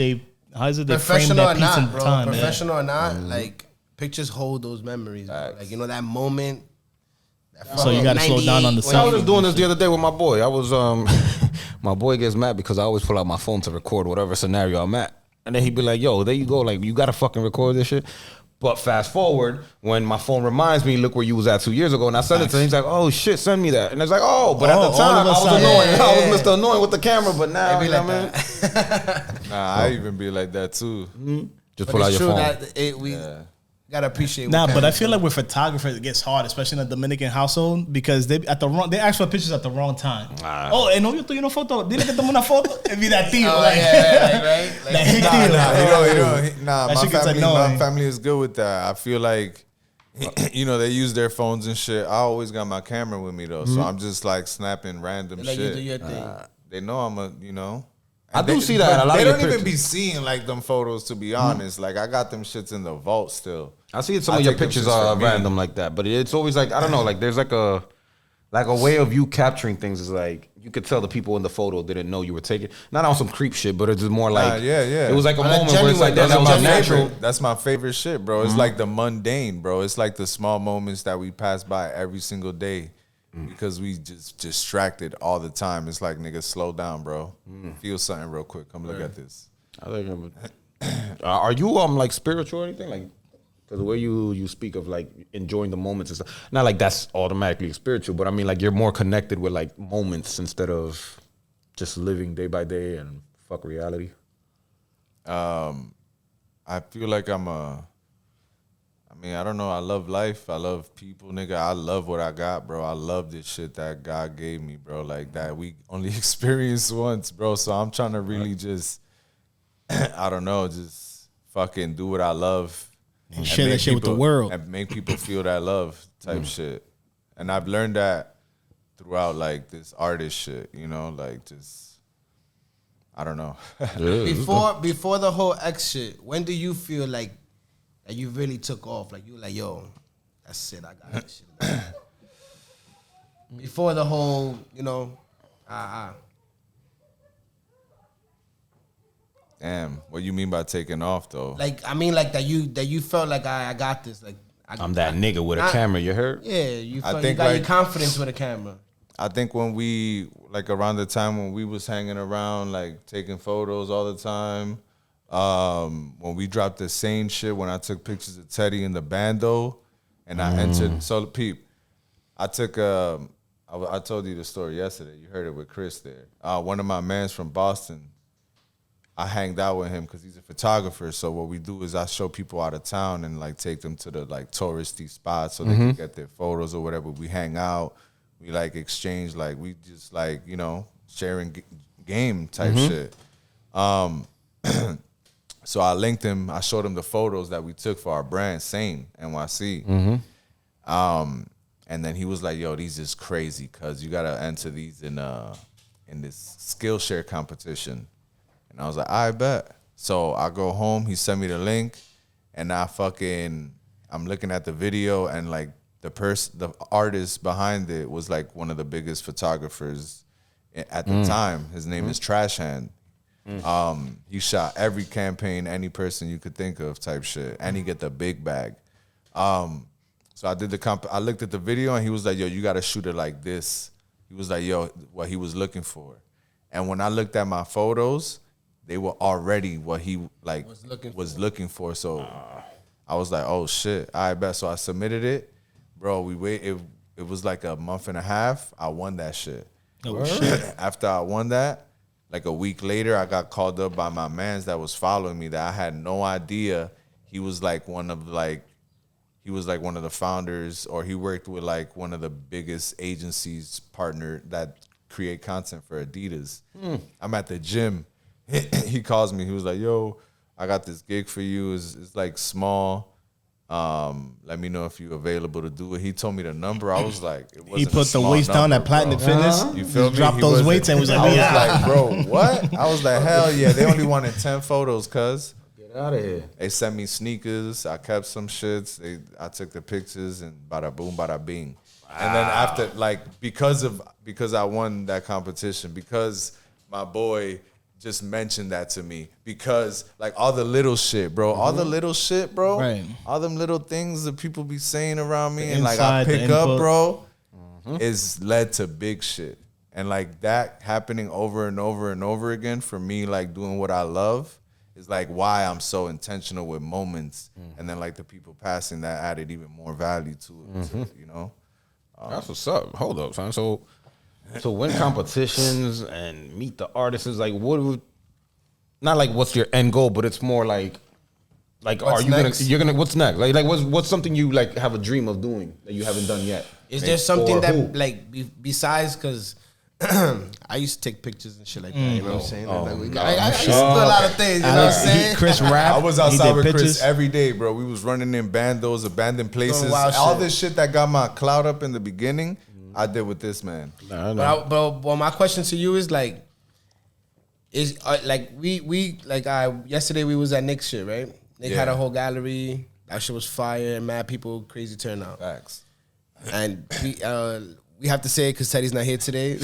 how is it? They frame professional or that piece not, in bro. time. Yeah. Professional or not, like pictures hold those memories. Bro. Like you know that moment. That So you gotta slow down on the 98 sound. I when was you- just doing this the other day with my boy. I was my boy gets mad because I always pull out my phone to record whatever scenario I'm at, and then he'd be like, "Yo, there you go. Like you gotta fucking record this shit." But fast forward, when my phone reminds me, look where you was at 2 years ago, and I sent it to him. He's like, "Oh shit, send me that." And it's like, "Oh," but at Oh, the all time of a I was sudden. annoying. Yeah, I yeah. was Mr. Annoying with the camera, but now It be you know like what I mean? Nah, I even be like that too. Just But pull out it's your true phone. that we gotta appreciate. Nah, what but I cameras feel do. like with photographers it gets hard, especially in a Dominican household, because they ask for pictures at the wrong time. Oh, no, yo estoy una foto. Dile que tome una foto. It be that tío, Oh, like, yeah, right? Like, that hit Nah, tío. nah, That my shit gets family, annoying. my family is good with that. I feel like, you know, they use their phones and shit. I always got my camera with me though, so I'm just like snapping random Let you do shit. your thing. They know I'm a, you know. I And do see that but in a lot they of your don't even be pictures. seeing like them photos, to be honest. Like I got them shits in the vault still. I see some I of your take them pictures shits are for me. random like that, but it's always like I don't know, like there's like a way of you capturing things is like you could tell the people in the photo didn't know you were taking not on some creep shit, but it's just more like yeah. It was like a But moment where it's like genuine, that was my unnatural. favorite. That's my favorite shit, bro. It's like the mundane, bro. It's like the small moments that we pass by every single day because we just distracted all the time. It's like, nigga, slow down, bro. Feel something real quick. Come look at this. I think are you like spiritual or anything like? Because the way you speak of like enjoying the moments and stuff, not like that's automatically spiritual, but I mean like you're more connected with like moments instead of just living day by day and fuck reality. I feel like I don't know. I love life. I love people, nigga. I love what I got, bro. I love this shit that God gave me, bro. Like that we only experience once, bro. So I'm trying to really just, I don't know, just fucking do what I love. And share that make shit with the people- world. And make people feel that love type shit. And I've learned that throughout like this artist shit, you know, like just, I don't know. Before the whole X shit, when do you feel like that you really took off? Like you were like, yo, that's it, I got this shit. Before the whole, you know, Damn, what you mean by taking off though? like I mean, like that you felt like I got this. Like I'm that nigga with a I- camera. You heard? Yeah, you I felt, you think, got your like- confidence with a camera. I think when we like around the time when we was hanging around, like taking photos all the time. When we dropped the same shit, when I took pictures of Teddy in the bando, and I entered. So peep, I took. I told you the story yesterday. You heard it with Chris there. One of my mans from Boston. I hanged out with him because he's a photographer. So what we do is I show people out of town and like take them to the like touristy spots so they can get their photos or whatever. We hang out, we like exchange, like we just like, you know, sharing game type shit. So I linked him. I showed him the photos that we took for our brand, same NYC. And then he was like, "Yo, these is crazy because you gotta enter these in this Skillshare competition." And I was like, I bet. So I go home, he sent me the link, and I'm looking at the video, and like the artist behind it was like one of the biggest photographers at the time. His name is Trash Hand. He shot every campaign, any person you could think of type shit, and he get the big bag. So I did I looked at the video, and he was like, yo, you gotta shoot it like this. He was like, yo, what he was looking for. And when I looked at my photos, they were already what he like was looking for. So I was like, oh shit, I bet. So I submitted it, bro. It was like a month and a half. I won that shit. Oh, shit. After I won that, like a week later, I got called up by my mans that was following me that I had no idea he was like one of the founders, or he worked with like one of the biggest agencies partner that create content for Adidas. I'm at the gym. He calls me. He was like, yo, I got this gig for you. It's like small. Let me know if you're available to do it. He told me the number. I was like, it wasn't He a put the small weights down number, at Platinum bro. Fitness. You feel me? Dropped He those wasn't- weights and was like, I was yeah. like, bro, what? I was like, hell yeah. They only wanted 10 photos, cuz. Get out of here. They sent me sneakers. I kept some shits. I took the pictures and bada boom, bada bing. And then after, like, because I won that competition, because my boy just mentioned that to me, because like all the little shit, bro, all the little shit, bro, Right. all them little things that people be saying around me, The and like I inside, the pick up, input. bro, is led to big shit. And like that happening over and over and over again for me, like doing what I love, is like why I'm so intentional with moments. And then like the people passing that added even more value to it, you know? That's what's up. Hold up, son. So win competitions and meet the artists is like not like what's your end goal, but it's more like What's are you next? gonna what's next? Like what's something you like have a dream of doing that you haven't done yet? Is Like, there something or that who? like besides because I used to take pictures and shit like that. You know what I'm saying? I used to do a lot of things. You know what I'm saying? Chris rap. I was he outside did with pictures. Chris every day, bro. We was running in bandos, abandoned places. wild All shit. this shit that got my clout up in the beginning, I did with this man. But my question to you is like, like we like yesterday we was at Nick's shit, right? Nick had Yeah. a whole gallery. That shit was fire and mad people, crazy turnout. Facts. And we have to say it because Teddy's not here today.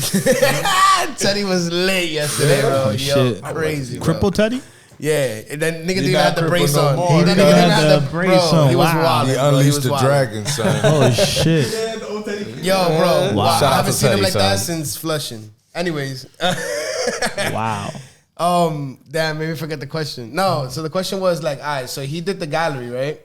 Teddy was late yesterday, bro. Yo, shit. crazy. Bro. Cripple Teddy? Yeah, and then nigga didn't even not have the crippled brace no on. more, He nigga. didn't He even had have the the brace brace on. He was Wow. wild. He unleashed the dragon, son. Oh, shit. Yo, bro, Wow. I Shout out haven't to seen him Teddy, like that son. since Flushing. Anyways, Wow. damn, maybe forget the question. No, so the question was like, all right, so he did the gallery, right?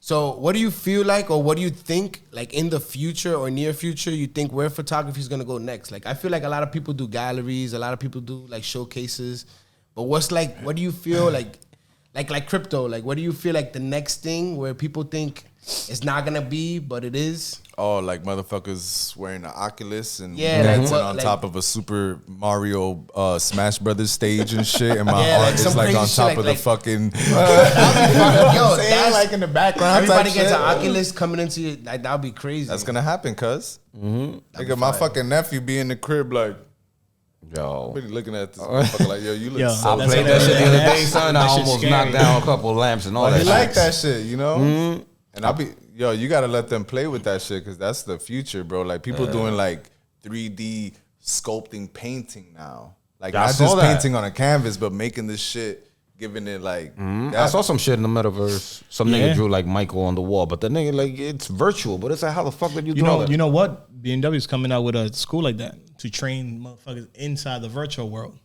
So what do you feel like, or what do you think, like in the future or near future, you think where photography is gonna go next? Like, I feel like a lot of people do galleries, a lot of people do like showcases, but what's like, what do you feel like crypto? Like, what do you feel like the next thing where people think it's not gonna be, but it is? Oh, like motherfuckers wearing an Oculus and Yeah, dancing like, on like- top of a Super Mario Smash Brothers stage and shit, and my Yeah, like art is some like crazy on shit, top like- of the like- fucking. Yo, Saying, that's like in the background. everybody type gets shit. an Oculus coming into you. Like that'd be crazy. That's gonna happen, cuz. Nigga, my fucking nephew be in the crib like, Yo. really looking at this motherfucker like, yo, you look Yo, so I That's played what that shit the other day, that's- son. I that shit's almost scary. knocked down a couple lamps and all But that he shit. like that shit, you know? And I be, yo, you gotta let them play with that shit because that's the future, bro. Like people doing like 3D sculpting painting now. Like Yeah, I not saw just that. painting on a canvas, but making this shit, giving it like I saw some shit in the metaverse. Some Yeah. nigga drew like Michael on the wall, but the nigga like it's virtual. But it's like how the fuck did you You draw know, that? you know what? BMW is coming out with a school like that to train motherfuckers inside the virtual world,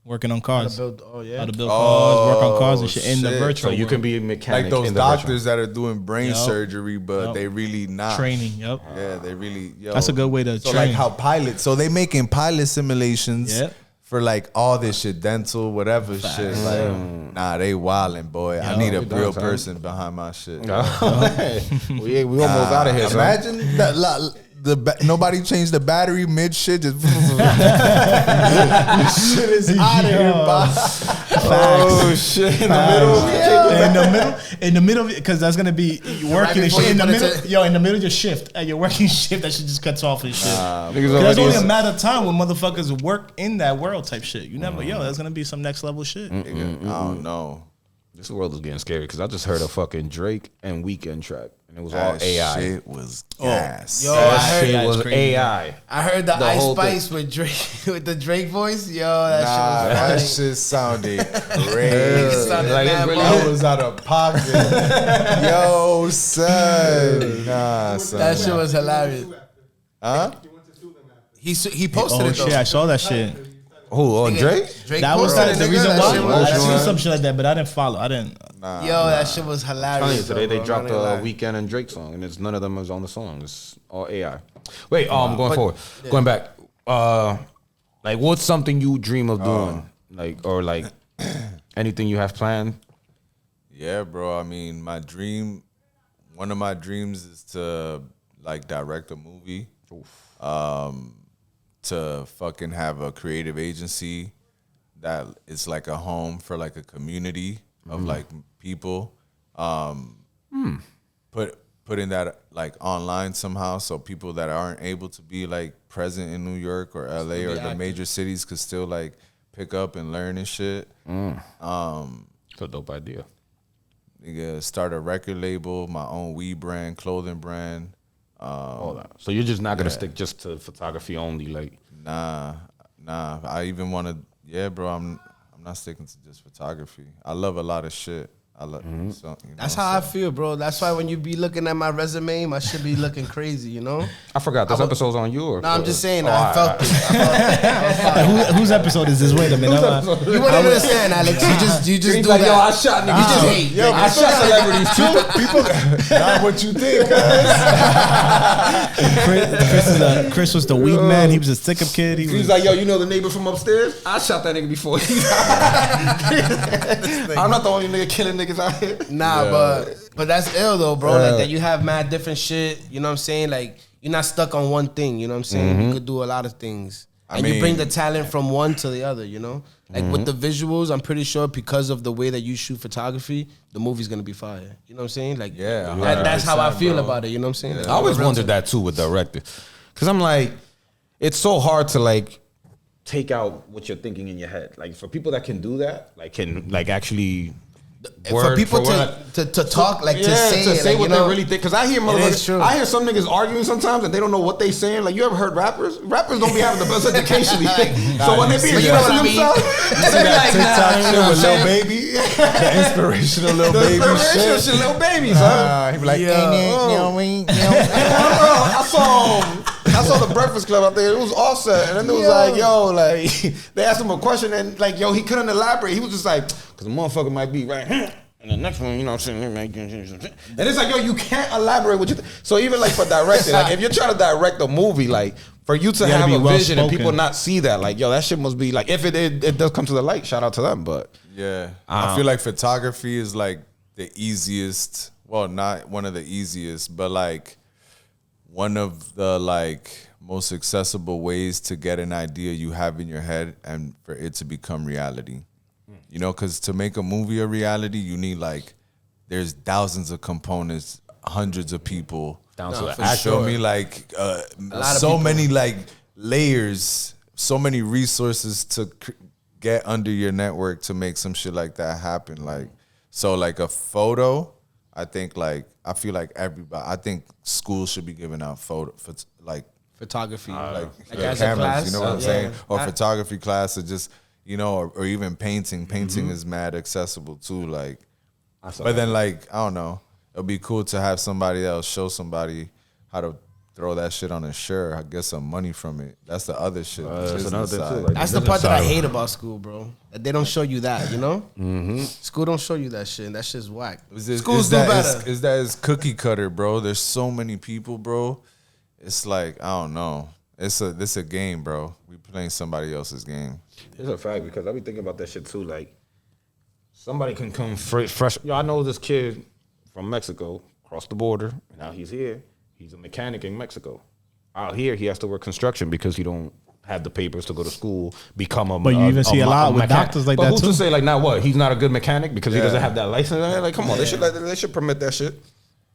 working on cars, how to build cars, work on cars and shit in the shit. virtual. so you world. can be a mechanic. like those in the doctors that are doing brain Yup. surgery, but Yup. they really not training. Yep. Yeah, they really. Yo. That's a good way to So train. like how pilots, so they making pilot simulations. Yep. For like all this shit, dental, whatever shit. Like, nah, they wildin', boy. I need a we real done, son. person behind my shit. we almost out of here. son. Imagine that nobody changed the battery mid shit. Just shit is out of here, boss. Oh shit! In in the middle, because that's gonna be you working and before shit. In you the put it middle, to- yo, in the middle of your shift, your working shift, that shit just cuts off and shit. Niggas There's only already- a matter of time when motherfuckers work in that world type shit. You never, yo, that's gonna be some next level shit. I don't know. This world is getting scary because I just heard a fucking Drake and Weekend track and it was all That AI. shit was gas. Yo, That I heard shit that is was crazy. AI. I heard the Ice whole Spice with Drake with the Drake voice. Yo, that That shit shit sounded was crazy. funny. Sounded Like, it mad really- I bold. was out of pocket. Yo, son. Nah, son. That shit was hilarious. Huh? He posted Oh it though. shit, I saw that shit. Who on Drake? Drake That was posted the it, nigga. reason That why. shit I was- seen some shit like that, but I didn't follow. I didn't. Yo, that shit was I'm hilarious. telling you, today though, they bro. dropped I'm not gonna a lie. Weekend and Drake song, and it's none of them is on the song. It's all AI. Wait, going forward, going back. Like, what's something you dream of doing, like, or like anything you have planned? Yeah, bro. I mean, one of my dreams is to like direct a movie. To fucking have a creative agency that is like a home for like a community of like people. putting that like online somehow, so people that aren't able to be like present in New York or LA or the major cities could still like pick up and learn and shit. It's a dope idea. Nigga, start a record label, my own weed brand, clothing brand. All that. So you're just not gonna stick just to photography only, like? Nah. I even want to. Yeah, bro. I'm not sticking to just photography. I love a lot of shit. I love. So, That's how I feel, bro. That's why when you be looking at my resume, my shit be looking crazy, you know? I forgot. This episode's on you, or? No, I'm just saying. I felt it. Whose episode is this? Wait a minute. You wouldn't understand, Alex. You just do like, that. yo, I shot niggas. You just hate. Yo, I shot celebrities too. People, not what you think. Chris was the weed man. He was a stick-up kid. He was like, yo, you know the neighbor from upstairs? I shot that nigga before. I'm not the only nigga killing niggas out here. Nah, but that's ill though, bro. Like that you have mad different shit. You know what I'm saying? Like you're not stuck on one thing. You know what I'm saying? You could do a lot of things, and you bring the talent from one to the other. You know, like with the visuals, I'm pretty sure because of the way that you shoot photography, the movie's gonna be fire. You know what I'm saying? Like that's how I feel about it. You know what I'm saying? I always wondered that too with directing, because I'm like, it's so hard to like take out what you're thinking in your head. Like for people that can do that, like can like actually. For people to talk, like to say what they really think. Because I hear motherfuckers, I hear some niggas arguing sometimes and they don't know what they saying. Like you ever heard rappers? Rappers don't be having the best education. So when they be expressing themselves, they be like, TikTok shit with Lil Baby, the inspirational Lil Baby shit. Lil Baby, son. He be like, I saw the Breakfast Club out there. It was Offset, and then it was like, yo, like they asked him a question, and like, yo, he couldn't elaborate. He was just like, because the motherfucker might be right here, and the next one, you know what I'm saying? And it's like, yo, you can't elaborate what you. So even like for directing, like if you're trying to direct a movie, like for you to have a vision and people not see that, like, yo, that shit must be like, if it does come to the light, shout out to them. But yeah, I feel like photography is like the easiest. Well, not one of the easiest, but like one of the like most accessible ways to get an idea you have in your head and for it to become reality. You know, because to make a movie a reality, you need like, there's thousands of components, hundreds of people. down to For show me like so many like layers, so many resources to get under your network to make some shit like that happen. Like, so like a photo, I think like, I feel like everybody, I think schools should be giving out photography, like as a class, you know what I'm saying? Or photography class, or just, you know, or even painting. Painting is mad accessible too. Like, but then like, I don't know, it'll be cool to have somebody else show somebody how to throw that shit on a shirt. I get some money from it. That's the other shit. That's another thing too. Like, that's the part that I hate about school, bro. They don't show you that, you know? School don't show you that shit, and that shit's whack. Schools do better. Is that cookie cutter, bro? There's so many people, bro. It's like, I don't know. This a game, bro. We playing somebody else's game. It's a fact, because I be thinking about that shit too. Like, somebody can come fresh. Yo, I know this kid from Mexico, crossed the border, and now he's here. He's a mechanic in Mexico. Out here, he has to work construction because he don't have the papers to go to school, become a. But you even see a lot with doctors like that who's too. To say like, now what? He's not a good mechanic because he doesn't have that license. Like, come on, they should permit that shit.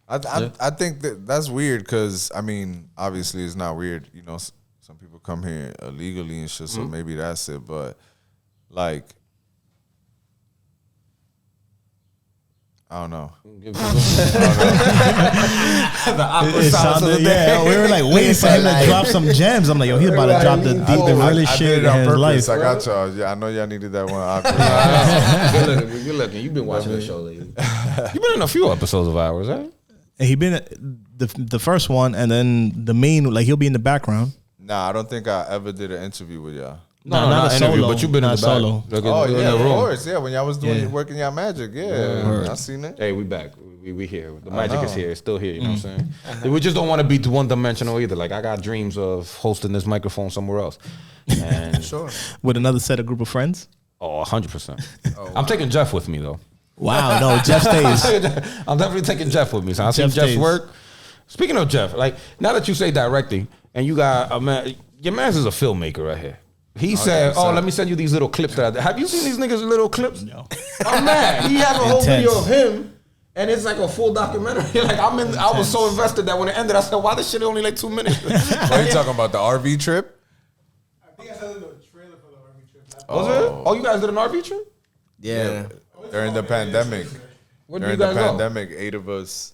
I think that's weird because, I mean, obviously it's not weird. You know, some people come here illegally and shit, so maybe that's it. But like, I don't know. It sounded, yeah, we were like waiting for him to drop some gems. I'm like, yo, he's about to drop the realest shit in his life. I got y'all. Yeah, I know y'all needed that one. You're looking. You've been watching the show lately. You've been in a few episodes of ours, right? And he been the first one, and then the main, like he'll be in the background. Nah, I don't think I ever did an interview with y'all. No, not an interview, but you've been in the solo. Back. Oh yeah, of course, yeah. When y'all was working y'all magic, I seen it. Hey, we back. We here. The magic is here. It's still here. You know what I'm saying? We just don't want to be one dimensional either. Like, I got dreams of hosting this microphone somewhere else. And Sure. With another set of group of friends. Oh, 100%. I'm taking Jeff with me though. Wow, no, Jeff stays. I'm definitely taking Jeff with me. So I see Jeff's work. Speaking of Jeff, like, now that you say directing, and you got a man, your man's is a filmmaker right here. He said, let me send you these little clips that have you seen these niggas' little clips? No. Oh man, he have a whole video of him And it's like a full documentary. Like I was so invested that when it ended, I said, "Why this shit only like 2 minutes?" What are you talking about? The RV trip? I think I said in the trailer for the RV trip. Was it? Oh, you guys did an RV trip? Yeah. During the pandemic. Where did you During the guys go? pandemic, 8 of us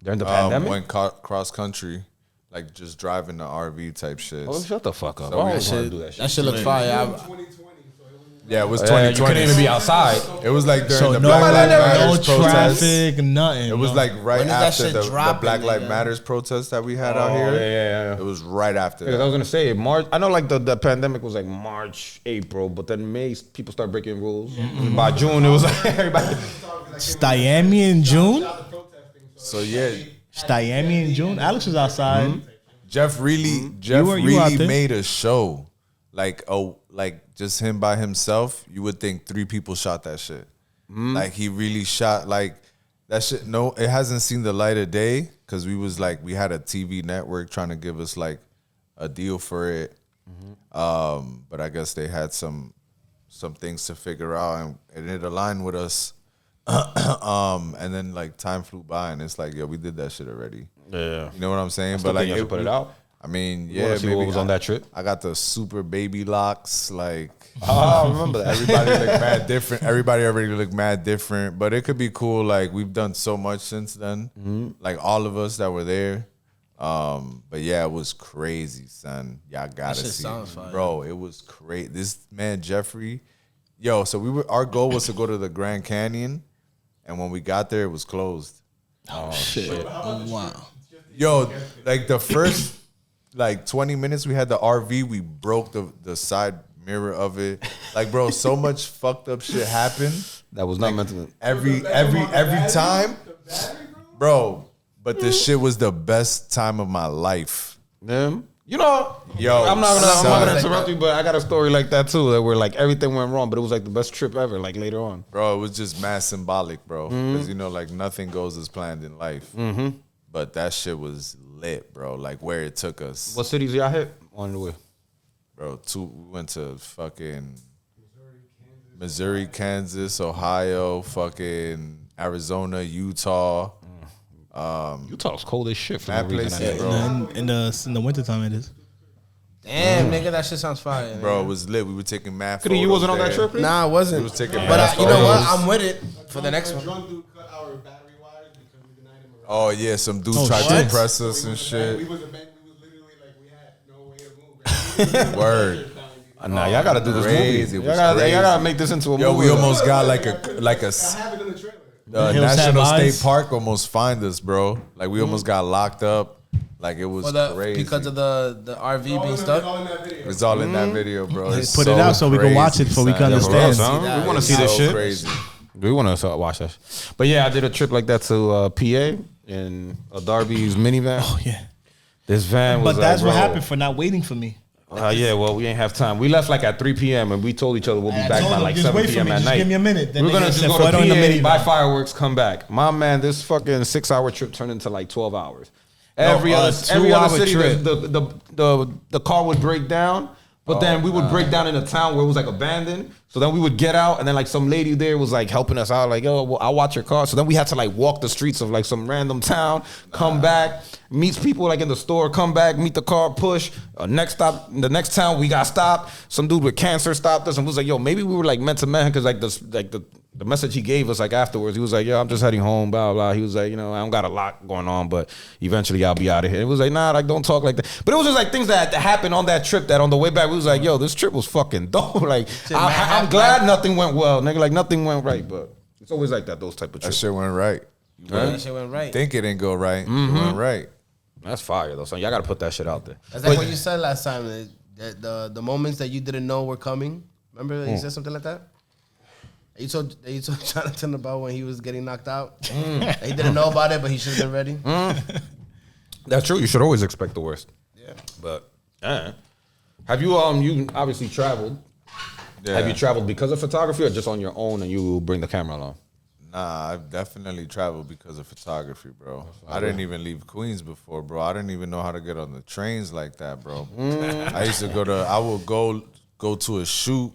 During the pandemic? went cross country, like just driving the RV type shit. Oh, shut the fuck up. So I we always want to Shit, do that shit. that shit looks fire. 2020, so it was Yeah, it was Yeah, 2020. you couldn't even be outside. It was like during So the no, Black Lives Matter no protests. traffic, nothing. It was no. like right When is that after shit the dropping, Black Lives nigga? Matters protest that we had out Oh, here. yeah. It was right after Because I that. was gonna say March. I know like the pandemic was like March, April, but then May people start breaking rules. And by June it was like everybody. Miami in June. So yeah, Miami in June. Alex was outside. Jeff really You were out really there? made a show. Like just him by himself, you would think 3 people shot that shit. Like he really shot like that shit. No, it hasn't seen the light of day because we had a TV network trying to give us like a deal for it. But I guess they had some things to figure out and it aligned with us. And then like time flew by and it's like, yo, we did that shit already. Yeah. You know what I'm saying? But like you put it out. I mean, You wanna yeah, see maybe what was on that trip? I got the super baby locks. Like Oh, I remember that. everybody looked mad different. Everybody already looked mad different. But it could be cool. Like we've done so much since then. Like all of us that were there. But yeah, it was crazy, son. Y'all gotta shit see, sounds fire. bro. It was crazy. This man Jeffrey, yo. So our goal was to go to the Grand Canyon, and when we got there, it was closed. Wow. Yo, like the first like 20 minutes we had the RV, we broke the side mirror of it. Like, bro, so much fucked up shit happened That was not meant to. every time, bro. But this shit was the best time of my life. Them. You know, Yo, I'm not son. gonna interrupt you, but I got a story like that too, that where like everything went wrong, but it was like the best trip ever. Like later on, Bro, it was just mad symbolic, bro. Because you know, like nothing goes as planned in life. But that shit was lit, bro. Like where it took us, what cities y'all hit on the way? bro. We went to fucking Missouri, Kansas, Ohio, fucking Arizona, Utah. Utah's cold as shit for Mad no reason. places, bro. In the wintertime it is. Damn, nigga, that shit sounds fire. Bro, it was lit. We were taking mad Kiddy, photos. you wasn't on that there. trip? Nah, I wasn't. We was taking But mad you know what? photos. I'm with it for the next one. drunk dude cut our battery wires because we denied him a ride. Oh yeah, some dude Oh, tried shit. to press us and shit. We was literally like we had no way to move. Word. Nah, y'all gotta do this Crazy. movie. It was Y'all crazy. gotta make this into a Yo, movie. we almost got like a I have it in the trailer. hills have National eyes. State Park almost find us, bro. Like we almost got locked up. Like it was crazy. Because of the RV being stuck. All in that video. It's all in that video, bro. It's Put it out so we can watch it, so we can crazy, son. understand. Son. We want to It's see this so shit. crazy. We want to watch that. But yeah, I did a trip like that to PA in a Darby's minivan. Oh yeah. This van was. But that's like, what bro, happened for not waiting for me. Yeah, well, we ain't have time. We left like at 3 p.m. and we told each other we'll be I back told by him, like just 7 wait for p.m. me, at just night. give me a minute. Then We're gonna nigga just said, go to "Put it on the PA, minivan." buy fireworks, come back. My man, this fucking 6-hour trip turned into like 12 hours. Every other 2-hour city, trip. the car would break down. But then we would break down in a town where it was like abandoned. So then we would get out, and then like some lady there was like helping us out, like, yo, well, I'll watch your car. So then we had to like walk the streets of like some random town, come back, meet people like in the store, come back, meet the car, push. Next stop, the next town we got stopped. Some dude with cancer stopped us and was like, yo, maybe we were like meant to man, because like this, like the message he gave us like afterwards, he was like, yo, I'm just heading home, blah, blah. He was like, you know, I don't got a lot going on, but eventually I'll be out of here. It was like, nah, like don't talk like that. But it was just like things that happened on that trip that on the way back, we was like, yo, this trip was fucking dope. Like, I'm glad nothing went well, nigga. Like nothing went right, but it's always like that, those type of That trips. shit went right. That shit went right. Think it didn't go right. It went right. That's fire though, son. Y'all gotta put that shit out there. That's like what you said last time. That the moments that you didn't know were coming. Remember you said something like that? You told Jonathan about when he was getting knocked out. He didn't know about it, but he should have been ready. That's true. You should always expect the worst. Yeah. But have you you obviously traveled? Yeah. Have you traveled because of photography or just on your own and you bring the camera along? Nah, I've definitely traveled because of photography, bro. I didn't even leave Queens before, bro. I didn't even know how to get on the trains like that, bro. I used to I would go to a shoot,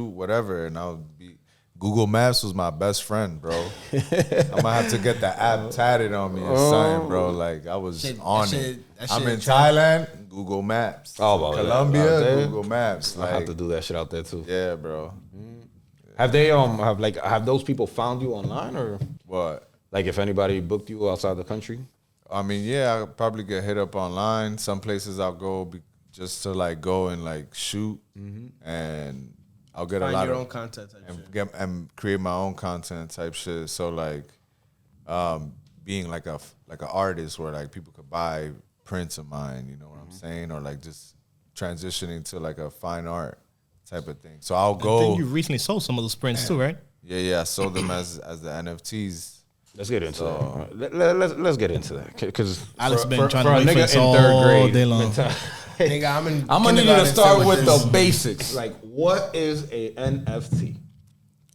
whatever, and I would be, Google Maps was my best friend, bro. I'm gonna have to get the app tatted on me or something, bro. Like I was on it. I'm in Thailand, Google Maps. Oh, well, Colombia, yeah. Google Maps. I Like, have to do that shit out there too. yeah, bro. Have they have those people found you online or What? like if anybody booked you outside the country? I mean, yeah, I probably get hit up online. Some places I'll go just to like go and like shoot, and I'll get Find a lot your of own content type and shit. and create my own content type shit. So like, being like an artist where like people could buy prints of mine, you know what I'm saying, or like just transitioning to like a fine art type of thing. So I'll I go. think you recently sold some of those prints too, right? Yeah, I sold them as the NFTs. Let's get into that. Let's get into that because Alex been trying for to a wait for nigga this in all third grade day long. Nigga, I'm in. I'm gonna need you to kindergarten start still with this. the basics. Like, what is a NFT?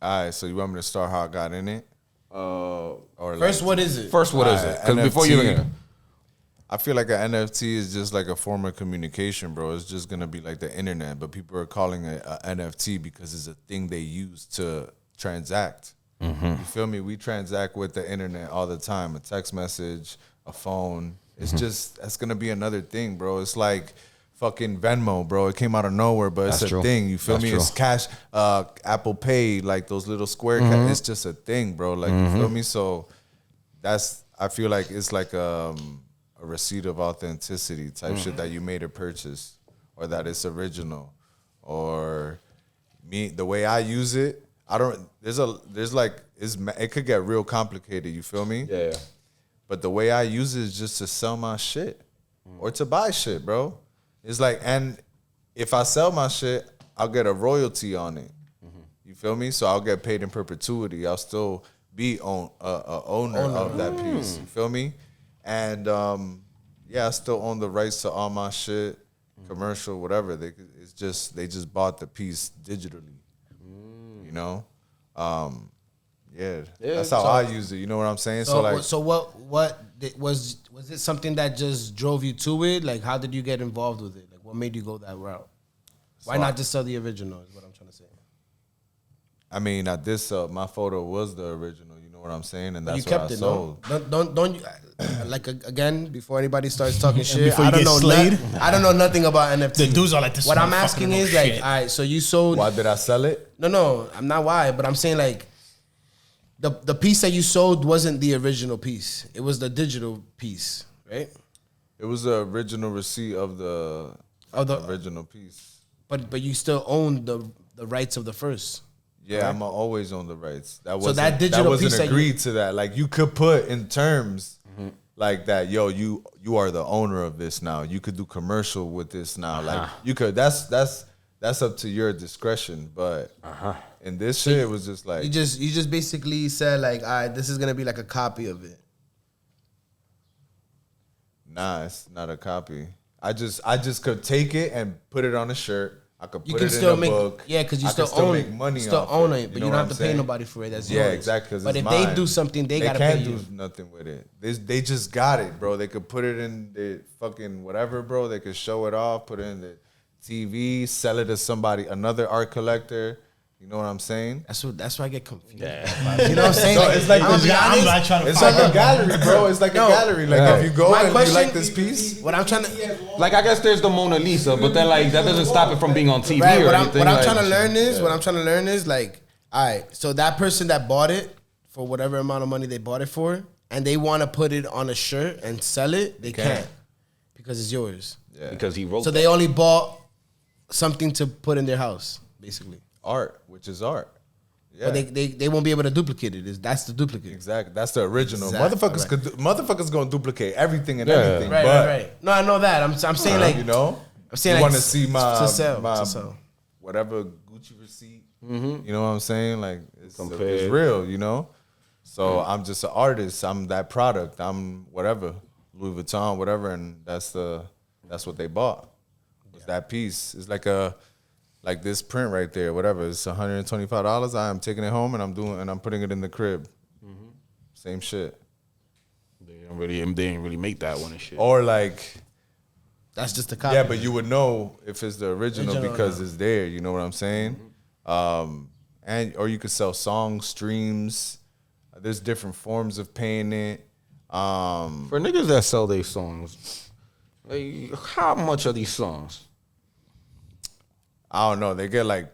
All right, so you want me to start how I got in it? Or First, what is it? First, what is it? Because before you NFT. even I feel like an NFT is just like a form of communication, bro. It's just gonna be like the internet, but people are calling it a NFT because it's a thing they use to transact. You feel me? We transact with the internet all the time. A text message, a phone. It's just that's gonna be another thing, bro. It's like fucking Venmo, bro. It came out of nowhere, but it's That's a true. thing. You feel That's me? true. It's cash, Apple Pay, like those little square. It's just a thing, bro. Like you feel me? So I feel like it's like a receipt of authenticity type shit that you made a purchase or that it's original or the way I use it. It could get real complicated. You feel me? yeah. But the way I use it is just to sell my shit or to buy shit, bro. It's like, and if I sell my shit, I'll get a royalty on it. You feel me? So I'll get paid in perpetuity. I'll still be owner of that piece. You feel me? And I still own the rights to all my shit, commercial, whatever. They just bought the piece digitally. You know? That's how I use it. You know what I'm saying? So was it something that just drove you to it? Like, how did you get involved with it? Like, what made you go that route? Why not just sell the original? Is what I'm trying to say. I mean, at this my photo was the original. You know what I'm saying? And But that's you what kept I it, sold. no? Don't you, like again before anybody starts talking shit? before you I don't get know. slayed? I don't know nothing about NFT. The dudes are like this. What I'm motherfucker asking know is like, shit. all right, so you sold. Why did I sell it? No, I'm not why, but I'm saying like the piece that you sold wasn't the original piece. It was the digital piece, right? It was the original receipt of the original piece. But you still own the rights of the first. Yeah, I'm always on the rights. That that digital wasn't piece that you- agreed to that. Like you could put in terms like that. Yo, you are the owner of this now. You could do commercial with this now. Like you could. That's up to your discretion. But in this shit, it was just like You just basically said like, all right, this is gonna be like a copy of it. nah, it's not a copy. I just could take it and put it on a shirt. I could You put can it still in a make book. yeah, because you I still can own make money. still off own it. it, but know you don't what have I'm to pay saying? nobody for it. That's Yeah, yours. exactly. 'Cause But it's if they mine. do something, they gotta can't pay you. do nothing with it. They just got it, bro. They could put it in the fucking whatever, bro. They could show it off, put it in the TV, sell it to somebody, another art collector. You know what I'm saying? That's why I get confused. Yeah. You know what I'm saying? So it's like I'm gonna be I'm honest. not trying to It's find like a gallery, bro. It's like No. a gallery. Like if you go My and you question- like this piece, What I'm trying to like I guess there's the Mona Lisa, but then like that doesn't stop it from being on TV right, or what I'm, anything. what I'm like, trying to learn is like, all right, so that person that bought it for whatever amount of money they bought it for, and they want to put it on a shirt and sell it, they can't because it's yours. yeah, because he wrote. So they only bought something to put in their house, basically. art, which is art. Yeah, But they won't be able to duplicate it. That's the duplicate. exactly. That's the original. Exactly, Motherfuckers gonna duplicate everything and Yeah. everything. Right, but, right. No, I know that. I'm saying like you know, I'm saying you like want to see my to sell. whatever Gucci receipt. You know what I'm saying? Like it's Compared. real, you know. So I'm just an artist. I'm that product. I'm whatever Louis Vuitton, whatever, and that's what they bought. Was that piece? It's like this print right there, whatever. It's $125. I am taking it home and I'm putting it in the crib. Same shit. They didn't really make that one and shit. Or like. That's just the copy. Yeah, but you would know if it's the original Original, because yeah. it's there. You know what I'm saying? or you could sell songs, streams. There's different forms of paying it. For niggas that sell their songs, like, how much are these songs? I don't know. They get like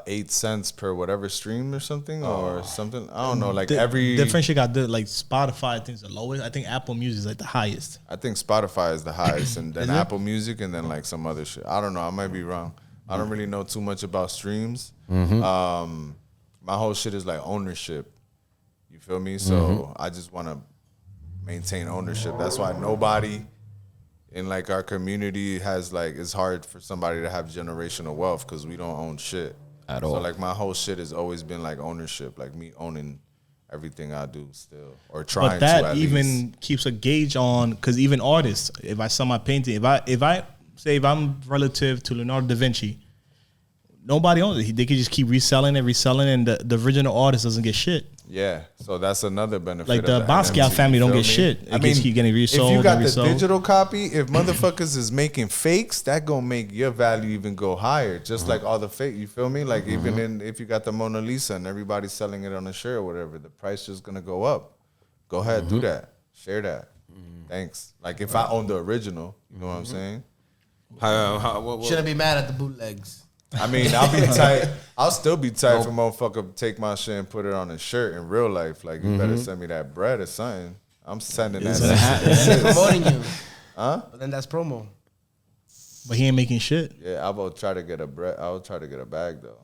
8 cents per whatever stream or something or something. I don't know. Like every different shit got like Spotify. I think is the lowest. I think Apple Music is like the highest. I think Spotify is the highest, and then Apple Music, and then like some other shit. I don't know. I might be wrong. I don't really know too much about streams. My whole shit is like ownership. You feel me? So I just want to maintain ownership. That's why nobody in like our community has like, it's hard for somebody to have generational wealth because we don't own shit at all. So like my whole shit has always been like ownership, like me owning everything I do still, or trying to. But that at even least keeps a gauge on, because even artists, if I sell my painting, if I say if I'm relative to Leonardo da Vinci, nobody owns it. They could just keep reselling, and the original artist doesn't get shit. Yeah, so that's another benefit. Like the of Basquiat NFT, family you don't feel get me? shit. It keeps keep getting resold. If you got and the resold. digital copy, if motherfuckers is making fakes, that gonna make your value even go higher. Just like all the fake, you feel me? Like even if you got the Mona Lisa and everybody's selling it on a shirt or whatever, the price just gonna go up. Go ahead, do that, share that. Thanks. Like if I own the original, you know what I'm saying? Shouldn't be mad at the bootlegs. I mean, I'll be tight. I'll still be tight for motherfucker take my shit and put it on a shirt in real life. Like, you better send me that bread or something. I'm sending that. That's promoting you. Huh? But then that's promo. But he ain't making shit. Yeah, I will try to get a bread. I will try to get a bag though.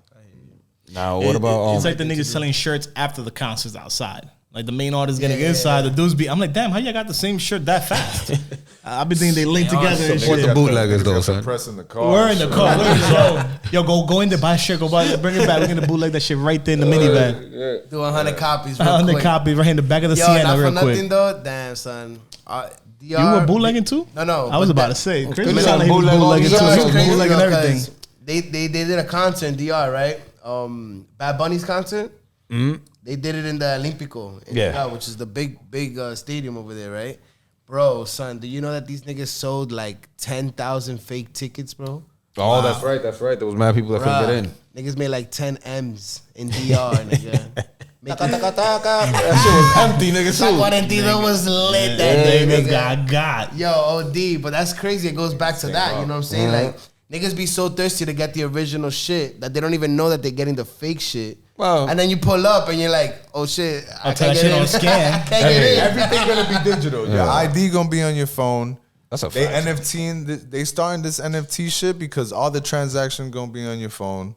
Now, what about? It's like the niggas selling shirts after the concerts outside. Like the main artist getting inside, the dudes be. I'm like, damn, how y'all got the same shirt that fast? I've been thinking they link together and Support shit. the bootleggers though, The son. press in the car. We're in the car. Yo, go in there, buy a shirt, go buy, bring it back. We're gonna bootleg that shit right there in the minivan. Do 100 copies. Real 100 quick. copies right here in the back of the Yo, Sienna, not for real nothing quick. though. Damn, son. DR, You were bootlegging too? No. I was but about that- to say, Chris good was to sounding like he was bootleg all bootlegging these too. guys. He was crazy bootlegging though, everything. 'cause They did a concert in DR, right? Bad Bunny's concert. They did it in the Olímpico, in DR, which is the big stadium over there, right? Bro, son, do you know that these niggas sold like 10,000 fake tickets, bro? Oh, that's right. That's right. There was mad people that couldn't get in. Niggas made like 10 M's in DR, nigga. That shit was empty, nigga. La Too. Cuarentena was lit that day, nigga. got. Yo, OD, but that's crazy. It goes back to that. You know what I'm saying? Like, niggas be so thirsty to get the original shit that they don't even know that they're getting the fake shit. Wow. And then you pull up and you're like, oh shit, I tell can't that get shit in. on scan. I can't get in. Everything gonna be digital. Your ID gonna be on your phone. That's a They fact. NFT. They starting this NFT shit because all the transactions gonna be on your phone.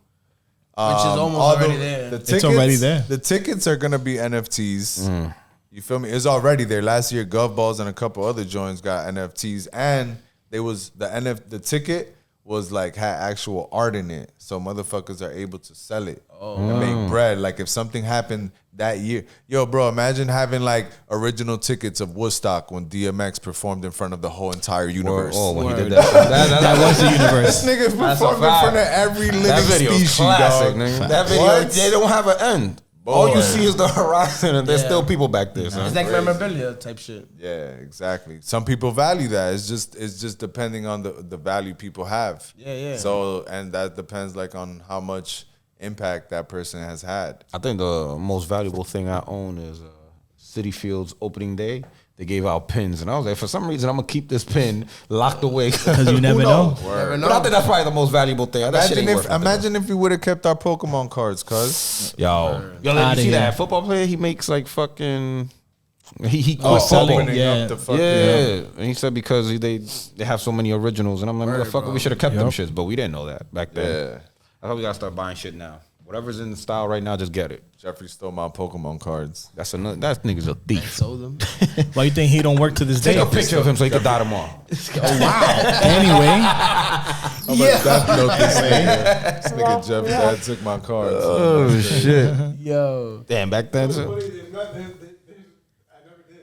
Which is almost all already there. The tickets, already there. The tickets are gonna be NFTs. You feel me? It's already there. Last year, Gov Balls and a couple other joints got NFTs, and there was the ticket was like had actual art in it, so motherfuckers are able to sell it and make bread. Like if something happened that year, yo, bro, imagine having like original tickets of Woodstock when DMX performed in front of the whole entire universe. Oh, when he did that. That was the universe. This nigga That's a performed in fact. front of every living That video species, is classic, dog. nigga. That video, What? they don't have an end. All you see is the horizon, and there's Yeah. still people back there, It's son. like memorabilia type shit. Yeah, exactly. Some people value that. It's just depending on the value people have. Yeah. So and that depends like on how much impact that person has had. I think the most valuable thing I own is City Fields opening day. They gave out pins, and I was like, for some reason, I'm gonna keep this pin locked away because you never know. Never But I think that's probably the most valuable thing. That shit ain't worth nothing. Imagine if we would have kept our Pokemon cards, cuz. Yo, you Outta see here. that football player? He makes like fucking. He quit selling. football. Opening Yeah. up the fucking Yeah, and he said because they have so many originals, and I'm like, motherfucker, we should have kept them shits, but we didn't know that back then. Yeah. I thought we gotta start buying shit now. Whatever's in the style right now, just get it. Jeffrey stole my Pokemon cards. That nigga's a thief. Sold them. Why you think he don't work to this Take day? a picture of him so he can die tomorrow. Anyway, Death Note this nigga Jeff Dad took my cards. Oh shit! Yo. Damn, back then, too. I never did.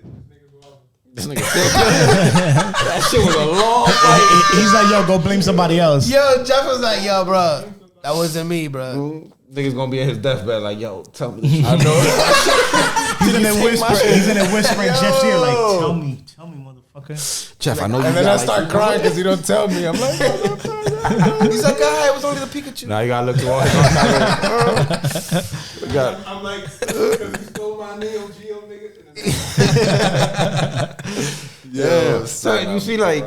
This nigga go off. This nigga that shit was a long fight. he's like, yo, go blame somebody else. Yo, Jeff was like, yo, bro, that wasn't me, bro. Nigga's gonna be at his deathbed like, yo, tell me. I know. He's in there whispering. He's in there whispering. Jeff's here, like, tell me, motherfucker. Jeff, I know you And then got I start crying because he don't tell me. I'm like, He's like, it was only the Pikachu. Now you gotta look through all his archives. I'm like, because he stole my Neo Geo nigga. Yeah. So you see, like,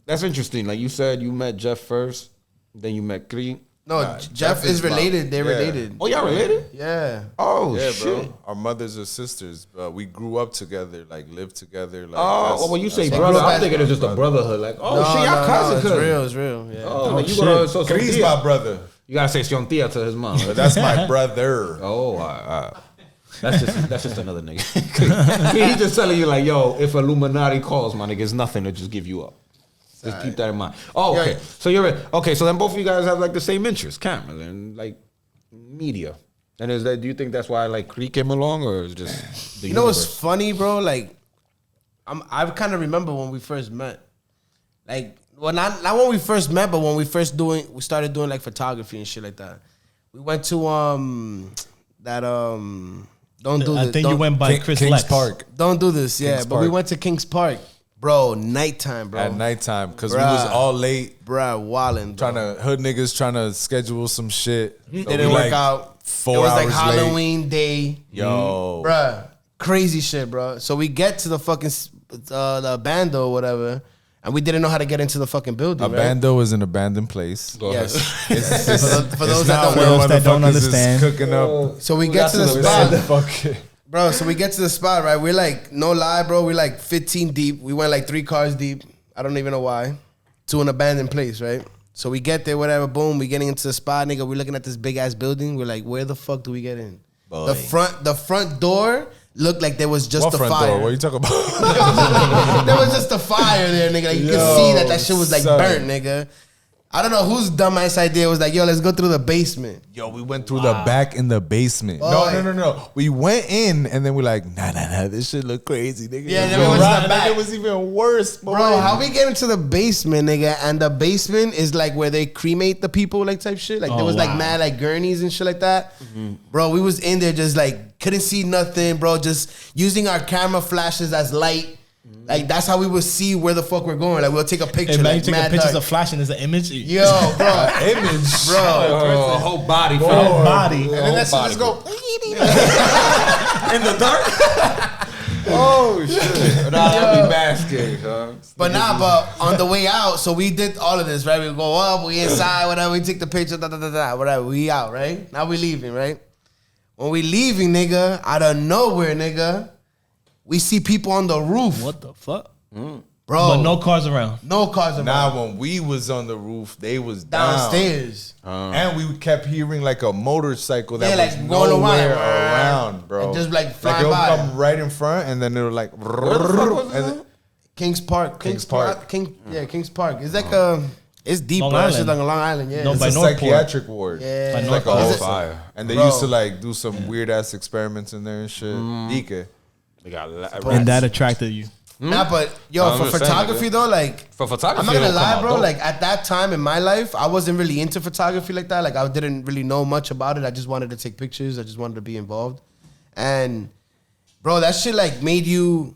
that's interesting. Like you said, you met Jeff first, then you met Kree. No, Jeff is related. They're related. Oh, y'all related? Yeah. Oh, Yeah, shit. bro. Our mothers are sisters, but we grew up together, like lived together. Like, Oh, when you say that's brother, grew up I'm as thinking it's just a brotherhood. Like, shit, y'all cousin. It's real. It's real. Yeah. Oh, like you go to Kree's my brother, You gotta say Sion Tia to his mom. but that's my brother. Oh, that's just another nigga. He's just telling you like, yo, if Illuminati calls, my nigga, it's nothing to just give you up. Just keep that in mind. Oh, okay. So you're right. Okay, so then both of you guys have like the same interests, cameras and like media. And is that? Do you think that's why like Kree came along, or is just the You know what's universe? funny, bro? Like, I kind of remember when we first met. Like, well, not when we first met, but when we started doing like photography and shit like that. We went to don't do this. I think you went by Chris Kings Lex. Park Don't do this, yeah. Kings But we Park. went to Kings Park, bro. Nighttime, bro. at nighttime because we Bruh. was all late, Bruh, wildin', bro. hood niggas trying to schedule some shit. So It we, didn't like, work out. 4 It was like hours Halloween day. late. Yo, Bruh, crazy shit, bro. So we get to the fucking the bando or whatever, and we didn't know how to get into the fucking building. Right? Abando is an abandoned place. Yes. It's for those not that where don't know, those that don't motherfuckers is understand. cooking up. so we get to the It's spot, fucking- bro. So we get to the spot, right? We're like, no lie, bro. We're like 15 deep. We went like 3 cars deep. I don't even know why. To an abandoned place, right? So we get there, whatever. Boom. We getting into the spot, nigga. We're looking at this big ass building. We're like, where the fuck do we get in? Boy. The front door looked like there was just What a front fire. door? What are you talking about? There was just a fire there, nigga. Like, you Yo, could see that shit was like son. burnt, nigga. I don't know whose dumbass idea was like, yo, let's go through the basement. Yo, we went through the back in the basement. Boy. No. We went in and then we're like, nah. This shit look crazy, nigga. Yeah, then Yo, we went to the right, back. It was even worse, boy. Bro, how we get into the basement, nigga? And the basement is like where they cremate the people, like type shit. Like there was like mad like gurneys and shit like that. Bro, we was in there just like couldn't see nothing, bro. Just using our camera flashes as light. Like that's how we would see where the fuck we're going. Like we'll take a picture. And man, you like, taking mad pictures dark. of flashing as an image. Yo, bro, image, bro. a whole body. Whole body. And then that shit body, just go. in the dark. Oh shit! Nah, that'd be basket, huh? But on the way out, so we did all of this, right? We go up, we inside, whatever, we take the picture, whatever, we out, right? Now we leaving, right? When we leaving, nigga, out of nowhere, nigga, we see people on the roof. What the fuck? Bro. But no cars around. No cars around. Now when we was on the roof, they was Downstairs. and we kept hearing like a motorcycle that Yeah, was like going nowhere around. around, bro. And just, like, flying it'll by. come right in front, and then it'll like. Where the fuck was and that? then- Kings Park. Kings Park. Kings Park. It's like it's deep, Long bro. It's Island. like a Long Island, yeah. No, It's by a Northport. psychiatric ward. Yeah. By Like a Northport. whole Is it- fire. And they Bro. used to like do some weird ass experiments in there and shit. Dike. They got And that attracted you. Nah, but yo, I'm for just saying, photography nigga. though, like For photography, I'm not gonna it'll come lie, out bro. dope. Like at that time in my life, I wasn't really into photography like that. Like I didn't really know much about it. I just wanted to take pictures. I just wanted to be involved. And bro, that shit like made you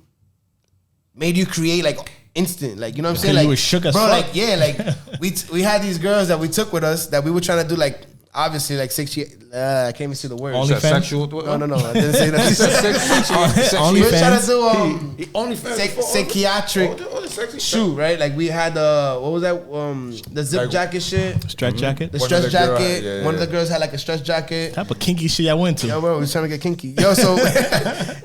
create like instant. Like you know what I'm saying? You Like was shook as bro, fuck. like yeah, like we had these girls that we took with us that we were trying to do like obviously like I can't even see the word. Only That fans? sexual. No, I didn't say that. Only We were trying to fans? do Only psychiatric shoot, right? Like we had what was that? The zip Like- jacket shit. Stretch jacket. The One stretch of the girl- jacket. yeah, One of yeah. the girls had like a stretch jacket. Type of kinky shit I went to. Yo, bro, we was trying to get kinky. Yo, so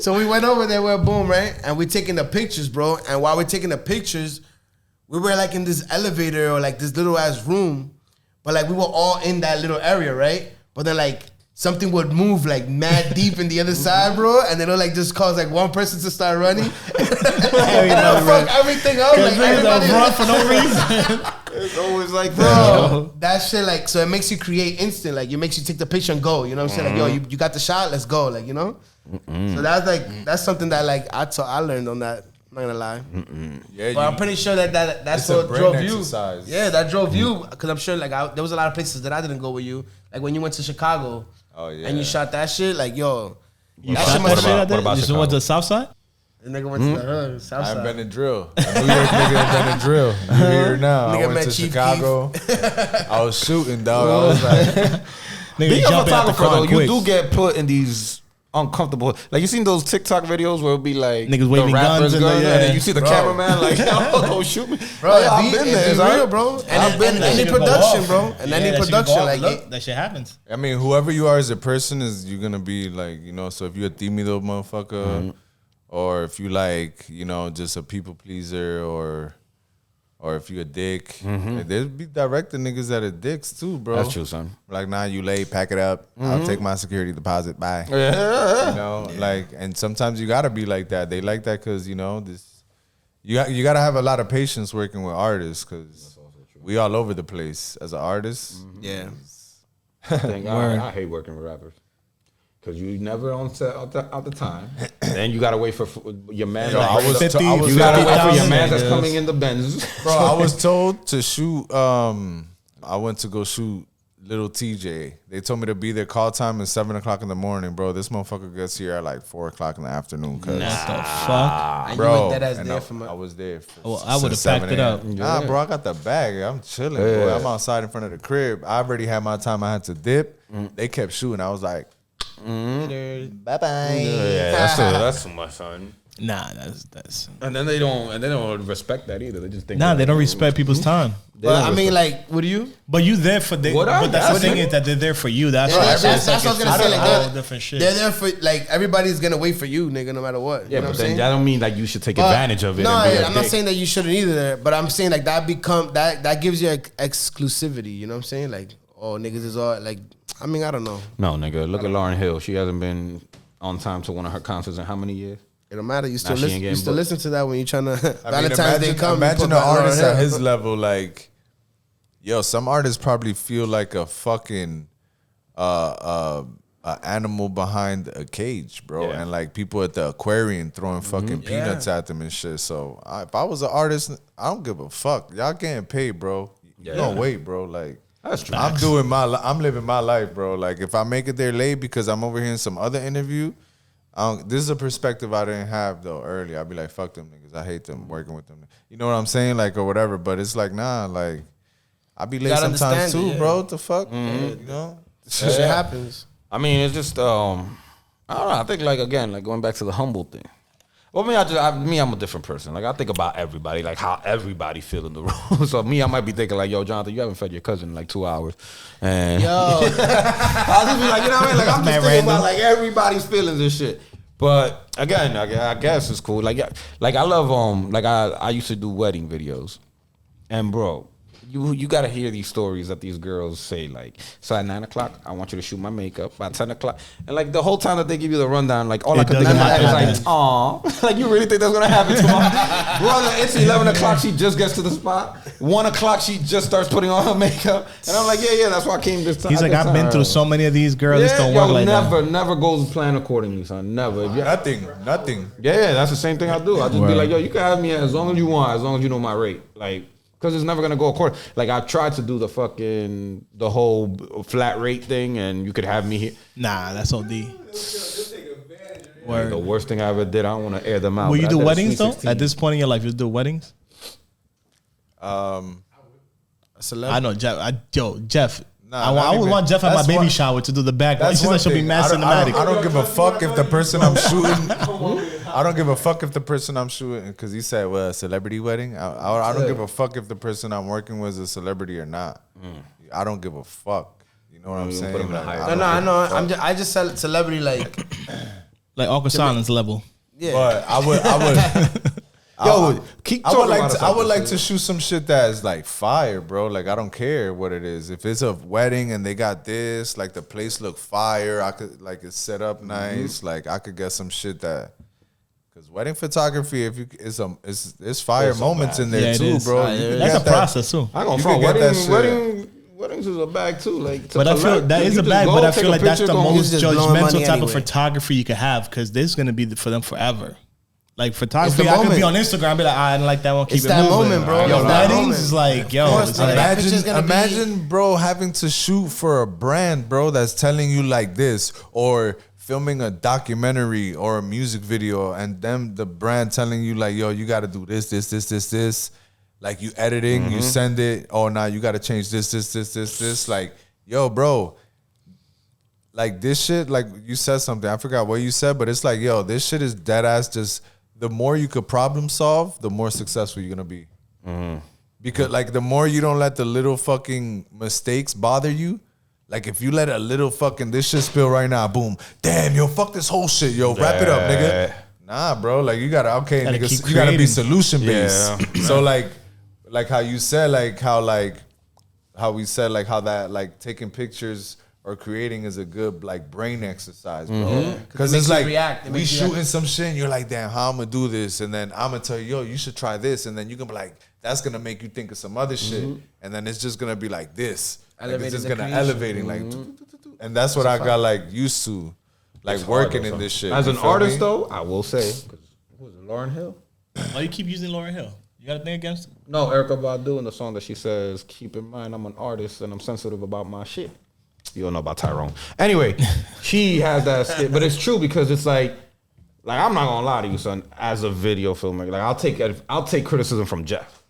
so we went over there, we're boom, right? And we taking the pictures, bro. And while we're taking the pictures, we were like in this elevator or like this little ass room, but like we were all in that little area, right? But then like something would move like mad deep in the other side, bro, and then it'll like just cause like one person to start running. It'll fuck everything up. Like everybody run for no reason. It's always like Bro, that shit like so it makes you create instant, like it makes you take the picture and go. You know what I'm saying? Like yo, you got the shot, let's go. Like you know. So that's like that's something that like I learned on that. I'm not gonna lie, Yeah, but I'm pretty sure that's It's a what brain drove exercise. you. Yeah, that drove you because I'm sure like there was a lot of places that I didn't go with you. Like when you went to Chicago, Oh, yeah. and you shot that shit. Like yo, You that shot shit must that shit have out there? what about You just went to the south side? The nigga went to the hood, I'm Southside. Benadryl. A New York nigga in Benadryl. You here now? Nigga I went met to Chief Chicago. I was shooting, dog. I was like, Nigga Being a jumping out the photographer, car though, you quick. do get put in these uncomfortable. Like you seen those TikTok videos where it'll be like Niggas waving the rappers guns and and then you see the Bro. cameraman like, oh, don't shoot me, Bro, Like, it I've be, been it there, be son. real, bro. And, I've been and there. any Shit go production, off. bro. And Yeah, any that shit go production, off. like Look, that shit happens. I mean, whoever you are as a person is you're gonna be like, you know. So if you're a tímido motherfucker, or if you like, you know, just a people pleaser, or if you a dick, like, there'll be directing niggas that are dicks too, bro. That's true, son. Like, nah, you late, pack it up. I'll take my security deposit. Bye. Yeah. You know, like, and sometimes you gotta be like that. They like that because you know this. You gotta have a lot of patience working with artists because we all over the place as an artist. yeah. I hate working with rappers. Cause you never on set at the time. Then you gotta wait for your man. Yo, I was 50, I was you gotta wait for your 50,000 man that's niggas. coming in the Benz. Bro, I was told to shoot. I went to go shoot Little TJ. They told me to be there. Call time is 7:00 in the morning, bro. This motherfucker gets here at like 4:00 in the afternoon. Cause What the fuck? And bro, you went dead ass and there I, from I was there. For, Well, I would've since packed 7 it up. a.m. Nah, bro, I got the bag. I'm chilling, bro. Yeah. I'm outside in front of the crib. I already had my time. I had to dip. They kept shooting. I was like, bye bye. Yeah, that's too much, son. Nah, that's. And then they don't respect that either. They just think Nah, they don't respect people's time. But I mean, like, what do you? But you there for them. What I- But that's the that's thing it. is that they're there for you. That's Yeah, why. that's what I was gonna say. Like, all they're, different shit. they're there for like everybody's gonna wait for you, nigga, no matter what. Yeah, you know but what I'm then saying? that don't mean like you should take But- advantage of it. No, and be a I'm not dick. saying that you shouldn't either. But I'm saying like that gives you exclusivity. You know what I'm saying? Like, oh, niggas is all like. I mean, I don't know. No, nigga. Look at Lauryn Hill. She hasn't been on time to one of her concerts in how many years? It don't matter. You still she listen. ain't You getting still booked. listen to that when you're trying to I mean, Valentine's Day come. you imagine put an back Lauryn artist Hill. at his level, like, yo, some artists probably feel like a fucking animal behind a cage, bro. Yeah. And like people at the aquarium throwing fucking peanuts at them and shit. So if I was an artist, I don't give a fuck. Y'all getting paid, bro. You don't wait, bro. Like, That's true. I'm living my life, bro. Like, if I make it there late because I'm over here in some other interview, this is a perspective I didn't have though earlier. I'd be like, fuck them niggas. I hate them working with them. You know what I'm saying? Like, or whatever. But it's like, nah, like, I be late gotta sometimes understand too, it, yeah. bro. What the fuck? You know? Shit happens. I mean, it's just I don't know. I think like again, like going back to the humble thing. Well, I'm a different person. Like I think about everybody, like how everybody feel in the room. So I might be thinking like, yo, Jonathan, you haven't fed your cousin in like 2 hours, and Yo, I'll just be like, you know what I mean? Like I'm just thinking about like everybody's feelings and shit. But again, I guess it's cool. Like I love like I used to do wedding videos, and bro, you gotta hear these stories that these girls say. Like, so at 9 o'clock, I want you to shoot my makeup. By 10 o'clock, and like the whole time that they give you the rundown, like all I could think doesn't about happen. is like, aw, like you really think that's gonna happen tomorrow? Bro, it's 11 o'clock. She just gets to the spot. 1 o'clock, she just starts putting on her makeup, and I'm like, yeah, that's why I came this time. He's like, I've been through so many of these girls. This don't yo, work like that. never goes planned accordingly, son. Never. If you- Nothing. yeah, that's the same thing I do. I just be like, yo, you can have me as long as you want, as long as you know my rate. Like, because it's never gonna go according. Like, I tried to do the whole flat rate thing, and you could have me here. Nah, that's OD. The worst thing I ever did. I don't want to air them out. Will you but I do did a weddings Sweet though? 16. At this point in your life, you do weddings? a celeb. I know Jeff. Nah, I not would even- want Jeff at my that's baby one- shower to do the back. That's She's one like, she'll be thing. mad I cinematic. don't give a fuck if the person I'm shooting. I don't give a fuck if the person I'm shooting, because he said, well, a celebrity wedding. I don't give a fuck if the person I'm working with is a celebrity or not. I don't give a fuck. You know what I'm saying? put him in a Like, higher- No, I know. I just sell celebrity like Like awkward silence level. yeah. But I would. Yo, keep I talking would like about to. us I like would this, like dude. to shoot some shit that is like fire, bro. Like I don't care what it is. If it's a wedding and they got this, like the place look fire. I could like it's set up nice. Like I could get some shit that. Because wedding photography, if you it's fire moments in there Yeah, it too, is. bro. Nah, You can That's a get that- process too. I ain't You gonna front. can get that shit. Weddings is a bag too. Like, to But I feel collect, that is you a just bag. go, But I take feel a like that's picture, the go- most just blowing judgmental money type of anyway. photography you could have, because this is gonna be for them forever. Like photography, the I could be moment. on Instagram, and be like, I didn't like that one. Keep It's it that moving. moment, bro. Yo, It's that weddings moment. is like, yo, course, it's like, like, that picture's gonna be- Imagine, bro, having to shoot for a brand, bro, that's telling you like this, or filming a documentary or a music video and the brand telling you like, yo, you got to do this. Like you editing, you send it. Oh, now you got to change this. Like, yo, bro, like this shit, like you said something. I forgot what you said, but it's like, yo, this shit is dead ass. Just the more you could problem solve, the more successful you're going to be. Because like the more you don't let the little fucking mistakes bother you, like if you let a little fucking this shit spill right now, boom, damn, yo, fuck this whole shit, yo, wrap it up, nigga. Nah, bro, like you gotta, okay, Gotta nigga, keep you gotta be creating. solution based. So like how you said, how we said, like how that like taking pictures or creating is a good like brain exercise, bro. Because it's like we shooting some shit and you're like, damn, how I'm gonna do this? And then I'm gonna tell you, yo, you should try this. And then you can be like, that's gonna make you think of some other shit. And then it's just gonna be like this. Like it's just gonna elevating like, and that's what I got like used to, like working in this shit. As You an feel artist, me? though, I will say, what was it, Lauryn Hill? Why you keep using Lauryn Hill? You got a thing against it? No, Erykah Badu in the song that she says, keep in mind I'm an artist and I'm sensitive about my shit. You don't know about Tyrone. Anyway, she has that skit, but it's true because it's like I'm not gonna lie to you, son. As a video filmmaker, like I'll take criticism from Jeff.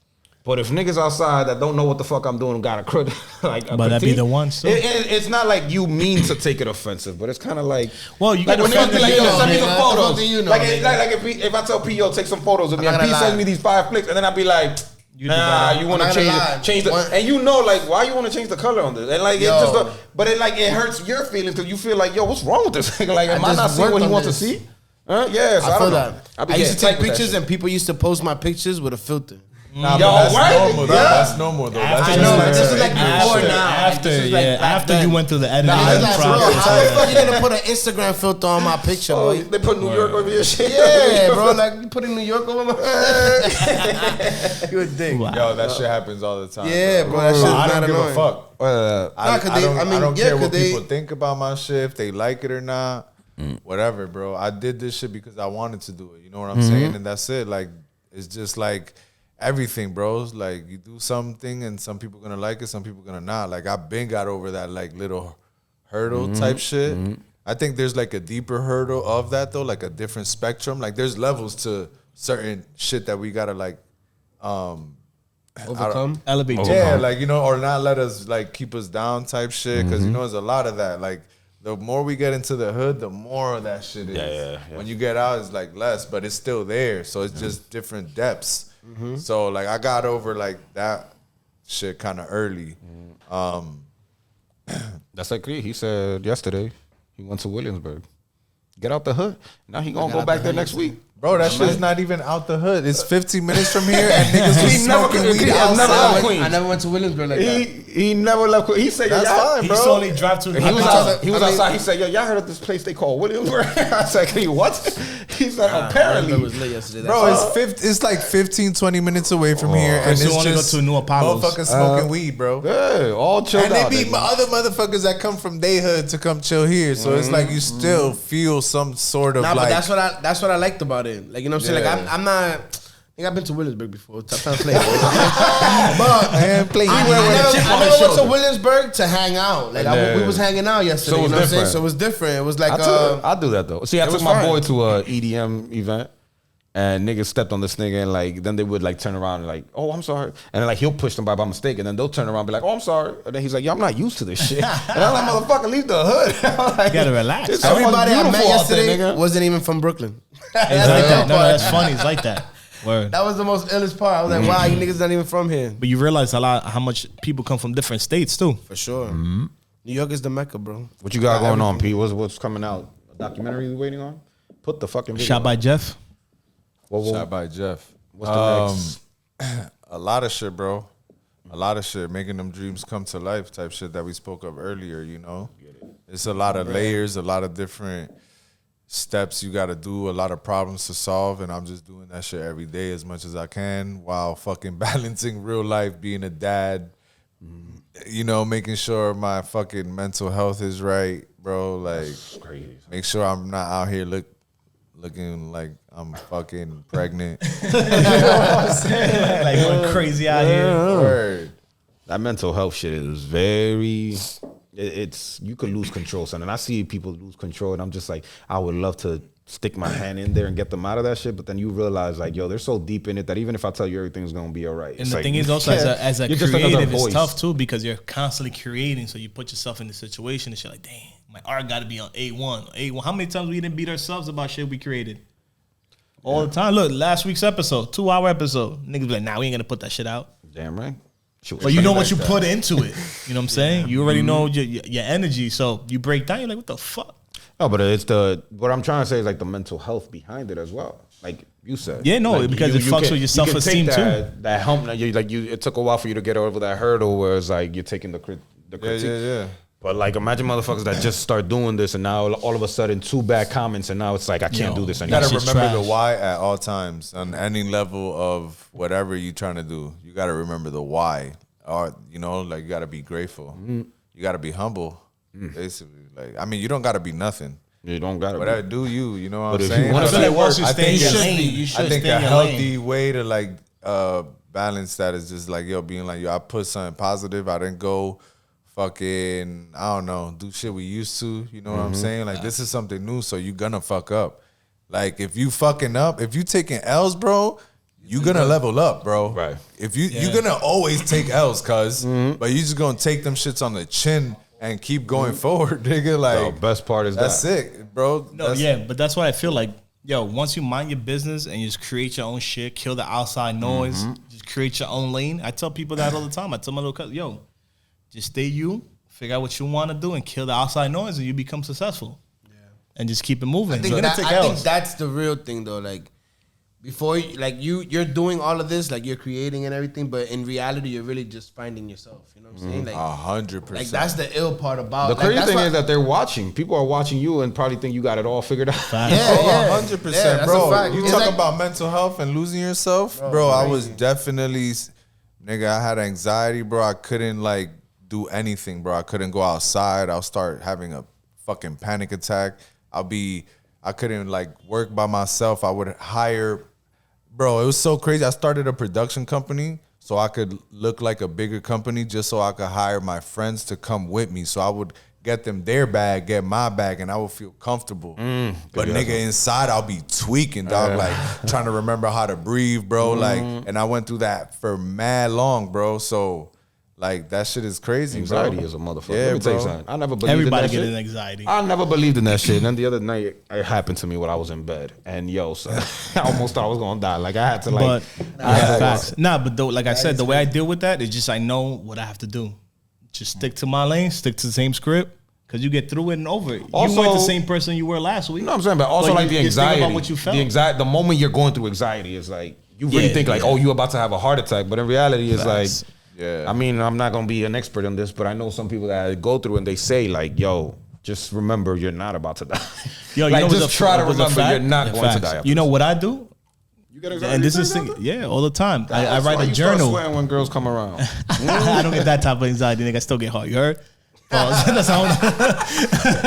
But if niggas outside that don't know what the fuck I'm doing got a crit, like a But that'd be critique, the ones, too. it's not like you mean to take it offensive, but it's kind of like, Well, you like gotta when niggas be like, yo, know, send me some nigga. photos. What do you know, like nigga? if I tell P, yo, take some photos of me, I'm and not P gonna sends lie. me these 5 flicks, and then I'll be like, nah, you want to I'm not gonna lie. change the, One- and you know, like, why you want to change the color on this? And like, it Yo. just, but it like it hurts your feelings because you feel like, yo, what's wrong with this nigga? Like, am I just not seeing worked what he on wants to this. see? Yeah, so I I feel don't that. know. be I used to getting take tight with that pictures shit. and people used to post my pictures with a filter. Nah, Yo, but that's what? normal. Though. Yeah. That's normal though. That's I just know, like but this is like before now. After, This is like back after then. you went through the editing I was like, bro, process. how the fuck you gonna put an Instagram filter on my picture, Oh, boy? they put New York over your shit. Yeah, bro, like you put in New York over my. You a dick. Wow. Yo, that shit happens all the time. Yeah, bro, that shit's I don't mad give a annoying. fuck. Nah, 'cause I they- don't, I mean, I don't yeah, care 'cause what they- people think about my shit, if they like it or not. Whatever, bro. I did this shit because I wanted to do it. You know what I'm saying? And that's it. Like, it's just like everything, bro. It's like you do something and some people gonna like it, some people gonna not. Like I've been got over that like little hurdle type shit. I think there's like a deeper hurdle of that though, like a different spectrum. Like there's levels to certain shit that we gotta like Overcome. Elevate. yeah, like, you know, or not let us like keep us down type shit. Cause you know, there's a lot of that. Like the more we get into the hood, the more of that shit is. Yeah. When you get out, it's like less, but it's still there. So it's just different depths. So like I got over like that shit kind of early. That's like he said yesterday. He went to Williamsburg. Get out the hood. Now he gonna go back there next week. Bro, that shit's not even out the hood. It's 15 minutes from here, and niggas was He never- smoking weed he has never outside. left Queens. I never went to Williamsburg like that. He never left. He said, That's y'all- fine, He bro. used to only drive to. He was, I mean- outside. He said, "Yo, y'all heard of this place they call Williamsburg?" I said, "Hey, what?" He said, "Apparently." It was lit yesterday. Bro, it's like 15, 20 minutes away from here, and Chris, you it's wanna go just to New Apollos. motherfuckers smoking weed, bro. Yeah, all chilled And they out. be nigga. other motherfuckers that come from they hood to come chill here. So it's like you still feel some sort of Nah, like. but that's what I liked about it. Like, you know what I'm saying? Yeah. Like I'm not. I think I've been to Williamsburg before. Stop trying to play. But Man, play. I never went to Williamsburg to hang out. Like Yeah. we was hanging out yesterday. So it was you know what I'm saying? different. So it was different. It was like I'll do that though. See, I it took was my fine. boy to a EDM event, and niggas stepped on this nigga, and like then they would like turn around and like, "Oh, I'm sorry," and then like he'll push them by mistake, and then they'll turn around and be like, "Oh, I'm sorry," and then he's like, "Yo, I'm not used to this shit," and I'm like, "Motherfucker, leave the hood." I'm like, You gotta relax. "It's so everybody I met beautiful out there, yesterday nigga." wasn't even from Brooklyn. It's like that. No, that's funny. It's like that. Word. That was the most illest part. I was like, wow, you niggas not even from here. But you realize a lot how much people come from different states too. For sure. New York is the Mecca, bro. What you got going on, P? What's coming out? A documentary you waiting on? Put the fucking video. Shot by Jeff. Shot by Jeff. What's the next? A lot of shit, bro. A lot of shit. Making them dreams come to life type shit that we spoke of earlier, you know? It's a lot of layers, a lot of different steps you got to do, a lot of problems to solve, and I'm just doing that shit every day as much as I can while fucking balancing real life, being a dad, you know, making sure my fucking mental health is right, bro. Like, Crazy. make sure I'm not out here looking like I'm fucking pregnant. Like going crazy out here. Word. That mental health shit is very it's you could lose control, son. And I see people lose control, and I'm just like, I would love to stick my hand in there and get them out of that shit. But then you realize, like, yo, they're so deep in it that even if I tell you everything's gonna be all right, And the like, thing is also as a you're just another creative, it's voice. tough too because you're constantly creating. So you put yourself in the situation and you're like, dang, my art got to be on A1. How many times we didn't beat ourselves about shit we created? All the time. Look, last week's episode, 2-hour episode. Niggas be like, nah, we ain't gonna put that shit out. Damn right. But you know what you put into it. You know what I'm saying? You already know your energy. So you break down, you're like, what the fuck? No, but it's what I'm trying to say is like the mental health behind it as well. Like you said. Yeah, no, like because it fucks with your self-esteem too. That hump, it took a while for you to get over that hurdle where it's like you're taking the critique. Yeah. But like imagine motherfuckers that just start doing this and now all of a sudden 2 bad comments and now it's like I can't do this You anymore. gotta shit's remember trash. the why at all times on any level of whatever you're trying to do. You gotta remember the why, or you gotta be grateful. You gotta be humble, basically. Like I mean, you don't gotta be nothing. You don't gotta Whatever be. do you know what But I'm if you saying? wanna I feel like once you I stay in think your it's- lane, you should I think stay a in your healthy lane. way to like balance that is just like being like I put something positive. I didn't go fucking I don't know do shit we used to. You know what I'm saying? Like this is something new, so you gonna fuck up. Like if you fucking up, if you taking L's, bro, you gonna level up, bro. Right. If you're gonna always take L's, cuz, but you just gonna take them shits on the chin and keep going forward, nigga. Like The best part is that's that. sick, bro. No, That's- but that's why I feel like, once you mind your business and you just create your own shit, kill the outside noise, just create your own lane. I tell people that all the time. I tell my little cousin, just stay you, figure out what you want to do, and kill the outside noise, and you become successful. Yeah. And just keep it moving. I think, You're gonna take I think L's. that's the real thing though. Like before, you're doing all of this, like you're creating and everything, but in reality, you're really just finding yourself. You know what I'm saying? Like 100%. Like that's the ill part about. The like, crazy that's thing why- is that they're watching. People are watching you and probably think you got it all figured out. Oh, 100%, that's bro. a fact. You It's talk like- about mental health and losing yourself, bro. I was definitely, nigga, I had anxiety, bro. I couldn't like do anything, bro. I couldn't go outside. I'll start having a fucking panic attack. I couldn't like work by myself. I would hire, bro. It was so crazy. I started a production company so I could look like a bigger company just so I could hire my friends to come with me. So I would get them their bag, get my bag, and I would feel comfortable. But nigga, inside I'll be tweaking, dog, like trying to remember how to breathe, bro. Like, and I went through that for mad long, bro. So like that shit is crazy, Anxiety bro. is a motherfucker. Yeah, Let me tell you bro. something. I never believed Everybody in that getting shit. anxiety. I never believed in that shit. And then the other night, it happened to me while I was in bed. And son, I almost thought I was going to die. Like, I had to, like... But facts. Nah, but though, like I said, the way I deal with that is just I know what I have to do. Just stick to my lane, stick to the same script, because you get through it and over it. Also- you weren't the same person you were last week. You know what I'm saying? But also, like, the you just think anxiety. about what you felt. The moment you're going through anxiety is like... You really think, like, oh, you about to have a heart attack. But in reality, it's Facts. like... Yeah. I mean, I'm not going to be an expert on this, but I know some people that go through and they say, like, yo, just remember you're not about to die. Yo, like, what's just try to what's a remember you're fact? not Yeah, going to facts. die. You know what I do? You get anxiety? And this is all the time. I write a You journal. start sweating when girls come around. I don't get that type of anxiety, nigga. I still get hard. You heard? Pause. That's how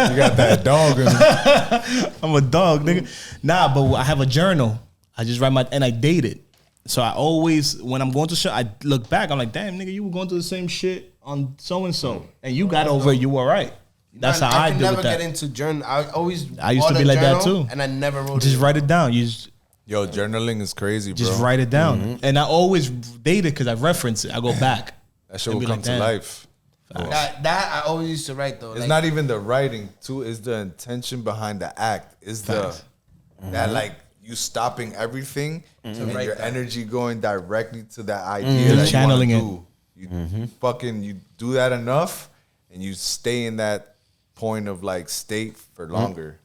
You got that dog in you. I'm a dog, nigga. Nah, but I have a journal. I just write and I date it. So I always, when I'm going to shit, I look back. I'm like, damn, nigga, you were going through the same shit on so and so, and you got over it. You were right. That's how I can deal never with that. get into journal. I used to bought be a like that journal, too. and I never wrote Just it. write it down. You Yo, journaling is crazy, bro. just write it down, and I always date it because I reference it. I go back. That shit and will be come like, to damn. life. That I always used to write though. It's Like, not even the writing, too. It's the intention behind the act. It's Facts. that like you stopping everything and write your that. energy going directly to that idea that Channeling you it. want to do. You fucking you do that enough, and you stay in that point of like state for longer.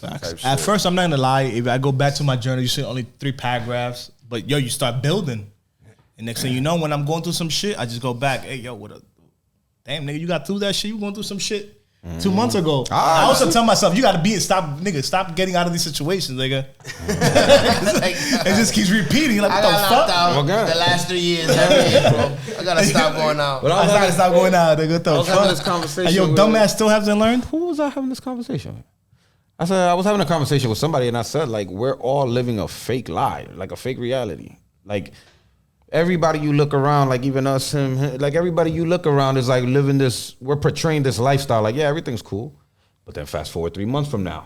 Facts. Type At shit. first, I'm not gonna lie. If I go back to my journal, you see only 3 paragraphs, but yo, you start building, and next thing you know, when I'm going through some shit, I just go back. Hey, yo, what up? Damn, nigga, you got through that shit. You going through some shit 2 months ago. I also tell myself, you got to stop getting out of these situations, nigga. It just keeps repeating. Like, I what the got fuck? locked out Oh, God. the last 3 years. Every year, bro. I gotta stop going out. But I gotta stop going out, nigga. What the I was having fuck? this conversation. And yo, with- dumbass still hasn't learned. Who was I having this conversation with? I said I was having a conversation with somebody, and I said like we're all living a fake lie, like a fake reality. Like everybody you look around, like even us, him, like everybody you look around is like living this, we're portraying this lifestyle. Like, yeah, everything's cool. But then fast forward 3 months from now,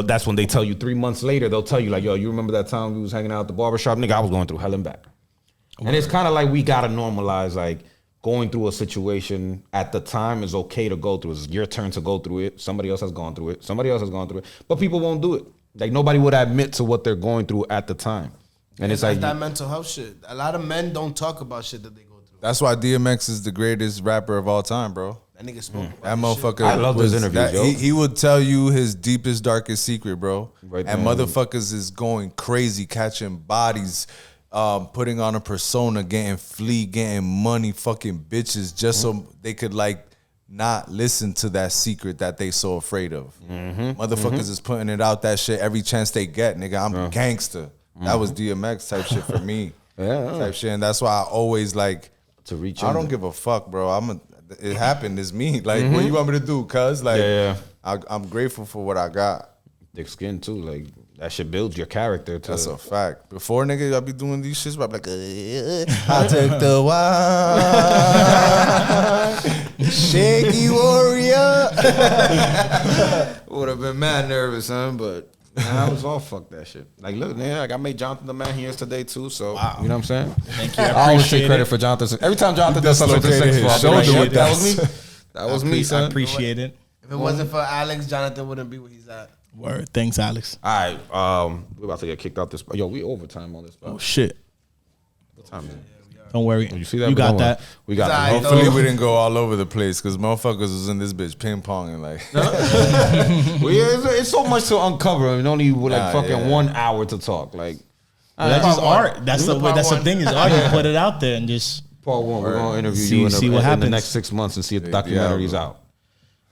that's when they tell you 3 months later, they'll tell you like, yo, you remember that time we was hanging out at the barbershop? Nigga, I was going through hell and back. And it's kind of like we got to normalize like going through a situation at the time is okay to go through. It's your turn to go through it. Somebody else has gone through it. Somebody else has gone through it. But people won't do it. Like nobody would admit to what they're going through at the time. And it's like that mental health shit. A lot of men don't talk about shit that they go through. That's why DMX is the greatest rapper of all time, bro. That nigga spoke about That this motherfucker. shit. I love those interviews, yo. He would tell you his deepest, darkest secret, bro. Right and there. motherfuckers is going crazy, catching bodies, putting on a persona, getting flea, getting money, fucking bitches, just so they could like not listen to that secret that they so afraid of. Motherfuckers is putting it out that shit every chance they get, nigga. I'm gangster. That was DMX type shit for me. Type shit. And that's why I always like to reach I in don't there. give a fuck, bro. It happened. It's me. Like, what you want me to do, cuz? Like, I'm grateful for what I got. thick skin too. Like that shit builds your character. That's a fact. Before, nigga, I be doing these shits, but I'm like, I take the wine. Shaky warrior. Would have been mad nervous, son, but I was all fuck that shit. Like, look, man, like I made Jonathan the man he is today too. So you know what I'm saying? Thank you. I always take appreciate credit it. for Jonathan. Every time Jonathan does something to dislocated sex, his I'll be shoulder like, with that was me. That was me, I son. appreciate it. If it wasn't for Alex, Jonathan wouldn't be where he's at. Word. Thanks, Alex. All right, we're about to get kicked out this. Yo, we overtime on this. Oh shit. What time is it? Don't worry. You see that? You But got don't worry. that. We got It's it. all right, Hopefully, though. we didn't go all over the place because motherfuckers was in this bitch ping ponging. Like, Well, yeah, it's so much to uncover. And only like Nah, fucking yeah. 1 hour to talk. Like That's just part one. art. That's Do the the part that's the one. thing is art. You put it out there and just part 1, we're gonna interview See- you see in what the happens. next 6 months and see if the Yeah, documentary's bro.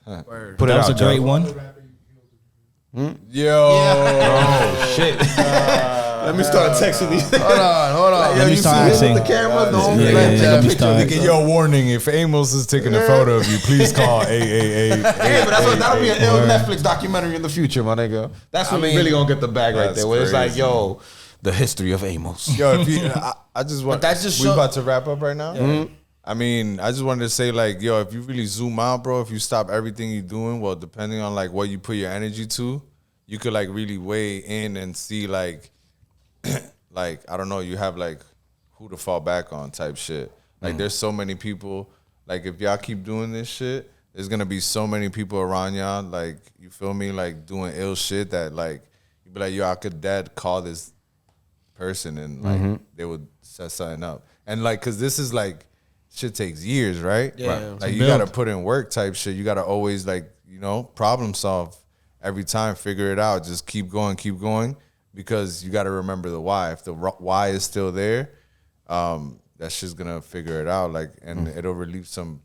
out. Word. Put it that was out, a great Joe. one. yo, Oh shit! Let me start texting these. Hold on. Let me start asking. the camera. Don't Yeah, let yeah, that let me picture start. be- nigga, yo, warning! If Amos is taking a photo of you, please call 888. Yeah, but that'll be an ill Netflix documentary in the future, my nigga. That's when we really gonna get the bag right That's there. Where it's like, crazy. yo, the history of Amos. Yo, if you, I just want. that just we show- about to wrap up right now. I mean, I just wanted to say, like, yo, if you really zoom out, bro, if you stop everything you're doing, well, depending on like what you put your energy to, you could like really weigh in and see like, like I don't know, you have like who to fall back on type shit. Like, there's so many people. Like, if y'all keep doing this shit, there's gonna be so many people around y'all. Like, you feel me? Like doing ill shit that like you be like, yo, I could dead call this person and like they would set something up. And like, cause this is like shit takes years, right? Yeah. Like To you build. gotta put in work type shit. You gotta always like, you know, problem solve every time, figure it out. Just keep going, because you gotta remember the why. If the why is still there, that's just gonna figure it out. Like, and it'll relieve some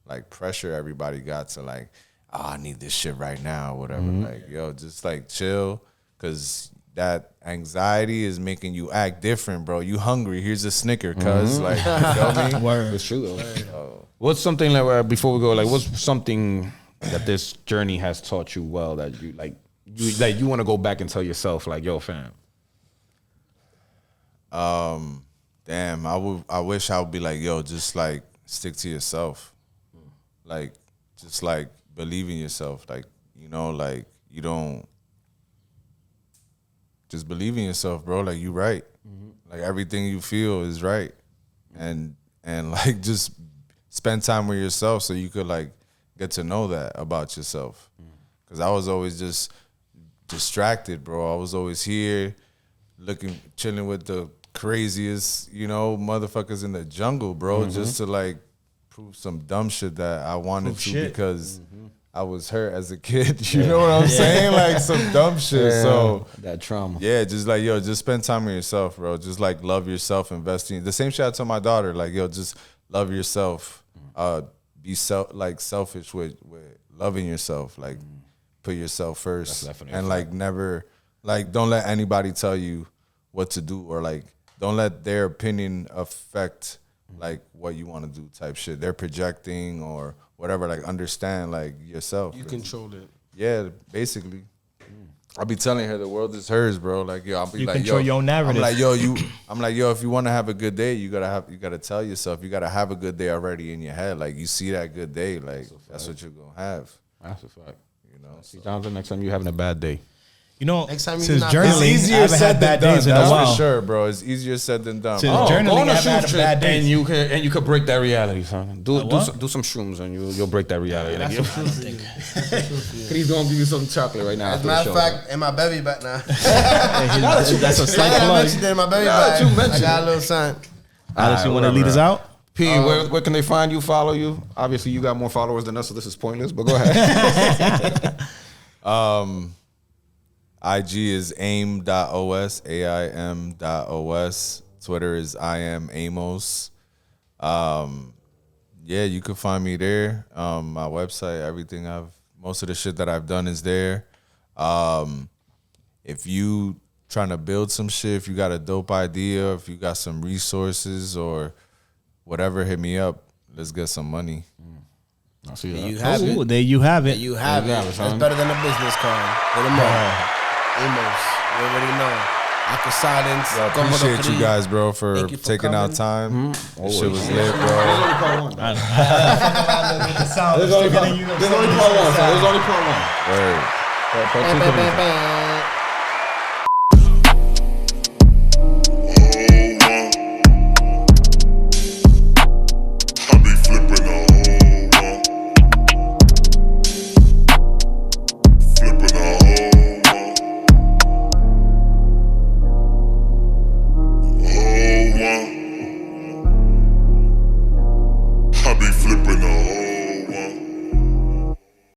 like pressure everybody got to like, oh, I need this shit right now, or whatever. Like, yo, just like chill, cause that anxiety is making you act different, bro. You hungry? Here's a Snicker, cuz like, you feel me? Word. It's true though. What's something like before we go? Like, what's something that this journey has taught you well that you like? You want to go back and tell yourself like, yo, fam. Damn, I wish I would be like, yo, just like stick to yourself. Like, just like believe in yourself. Like, you know, like you don't just believe in yourself, bro. Like, you right. Like, everything you feel is right. And like just spend time with yourself so you could like get to know that about yourself. Cause I was always just distracted, bro. I was always here chilling with the craziest, you know, motherfuckers in the jungle, bro, just to like prove some dumb shit that I wanted Prove to shit. because I was hurt as a kid. You know what I'm saying? Like some dumb shit. So that trauma. yeah, just like, yo, just spend time with yourself, bro. Just like love yourself, invest in the same shit I told my daughter. Like, yo, just love yourself. Be selfish with loving yourself. Like, put yourself first, That's definitely a and fact. like never, like don't let anybody tell you what to do, or like don't let their opinion affect like what you want to do type shit. They're projecting or whatever. Like, understand like yourself. You controlled it. Yeah, basically. I be telling her the world is hers, bro. Like, yo, I'll be You like, control yo, your own narrative. I'm like, yo, if you want to have a good day, you gotta tell yourself, you gotta have a good day already in your head. Like, you see that good day, like that's what you're gonna have. That's a fact. You know, See, Jonathan, next time you're having a bad day. You know, Next time you since not- journaling, it's I easier haven't said had bad than done. days in a That's while. for sure, bro. It's easier said than done. Since Oh, journaling, Go on a I haven't had shroom a bad trip day. and you could break that reality, son. Do what? do some shrooms and you'll break that reality. That's Like, some truth for you. he's gonna give you some chocolate right now. As after a the matter show, of fact, in my belly back now. That's a slight I plug. mentioned it in my belly Now that back. you I mentioned got it. a little sign. Alice, you want to whatever. lead us out? P, where can they find you? Follow you? Obviously, you got more followers than us, so this is pointless. But go ahead. IG is aim.os, AIM.os. Twitter is I am Amos. Yeah, you can find me there. My website, most of the shit that I've done is there. If you trying to build some shit, if you got a dope idea, if you got some resources or whatever, hit me up. Let's get some money. I see There you that. have Ooh, it. there you have There it. you have There you it. have it, That's son. better than a business card. Hit 'em up. Amos. You already know. Awkd Silence. I appreciate you guys, bro, for Thank you for taking out coming. time. This shit was lit, bro. There's only part one. Sound There's only part one. So there's only part one. Word. Part two Bang, coming. bang, bang.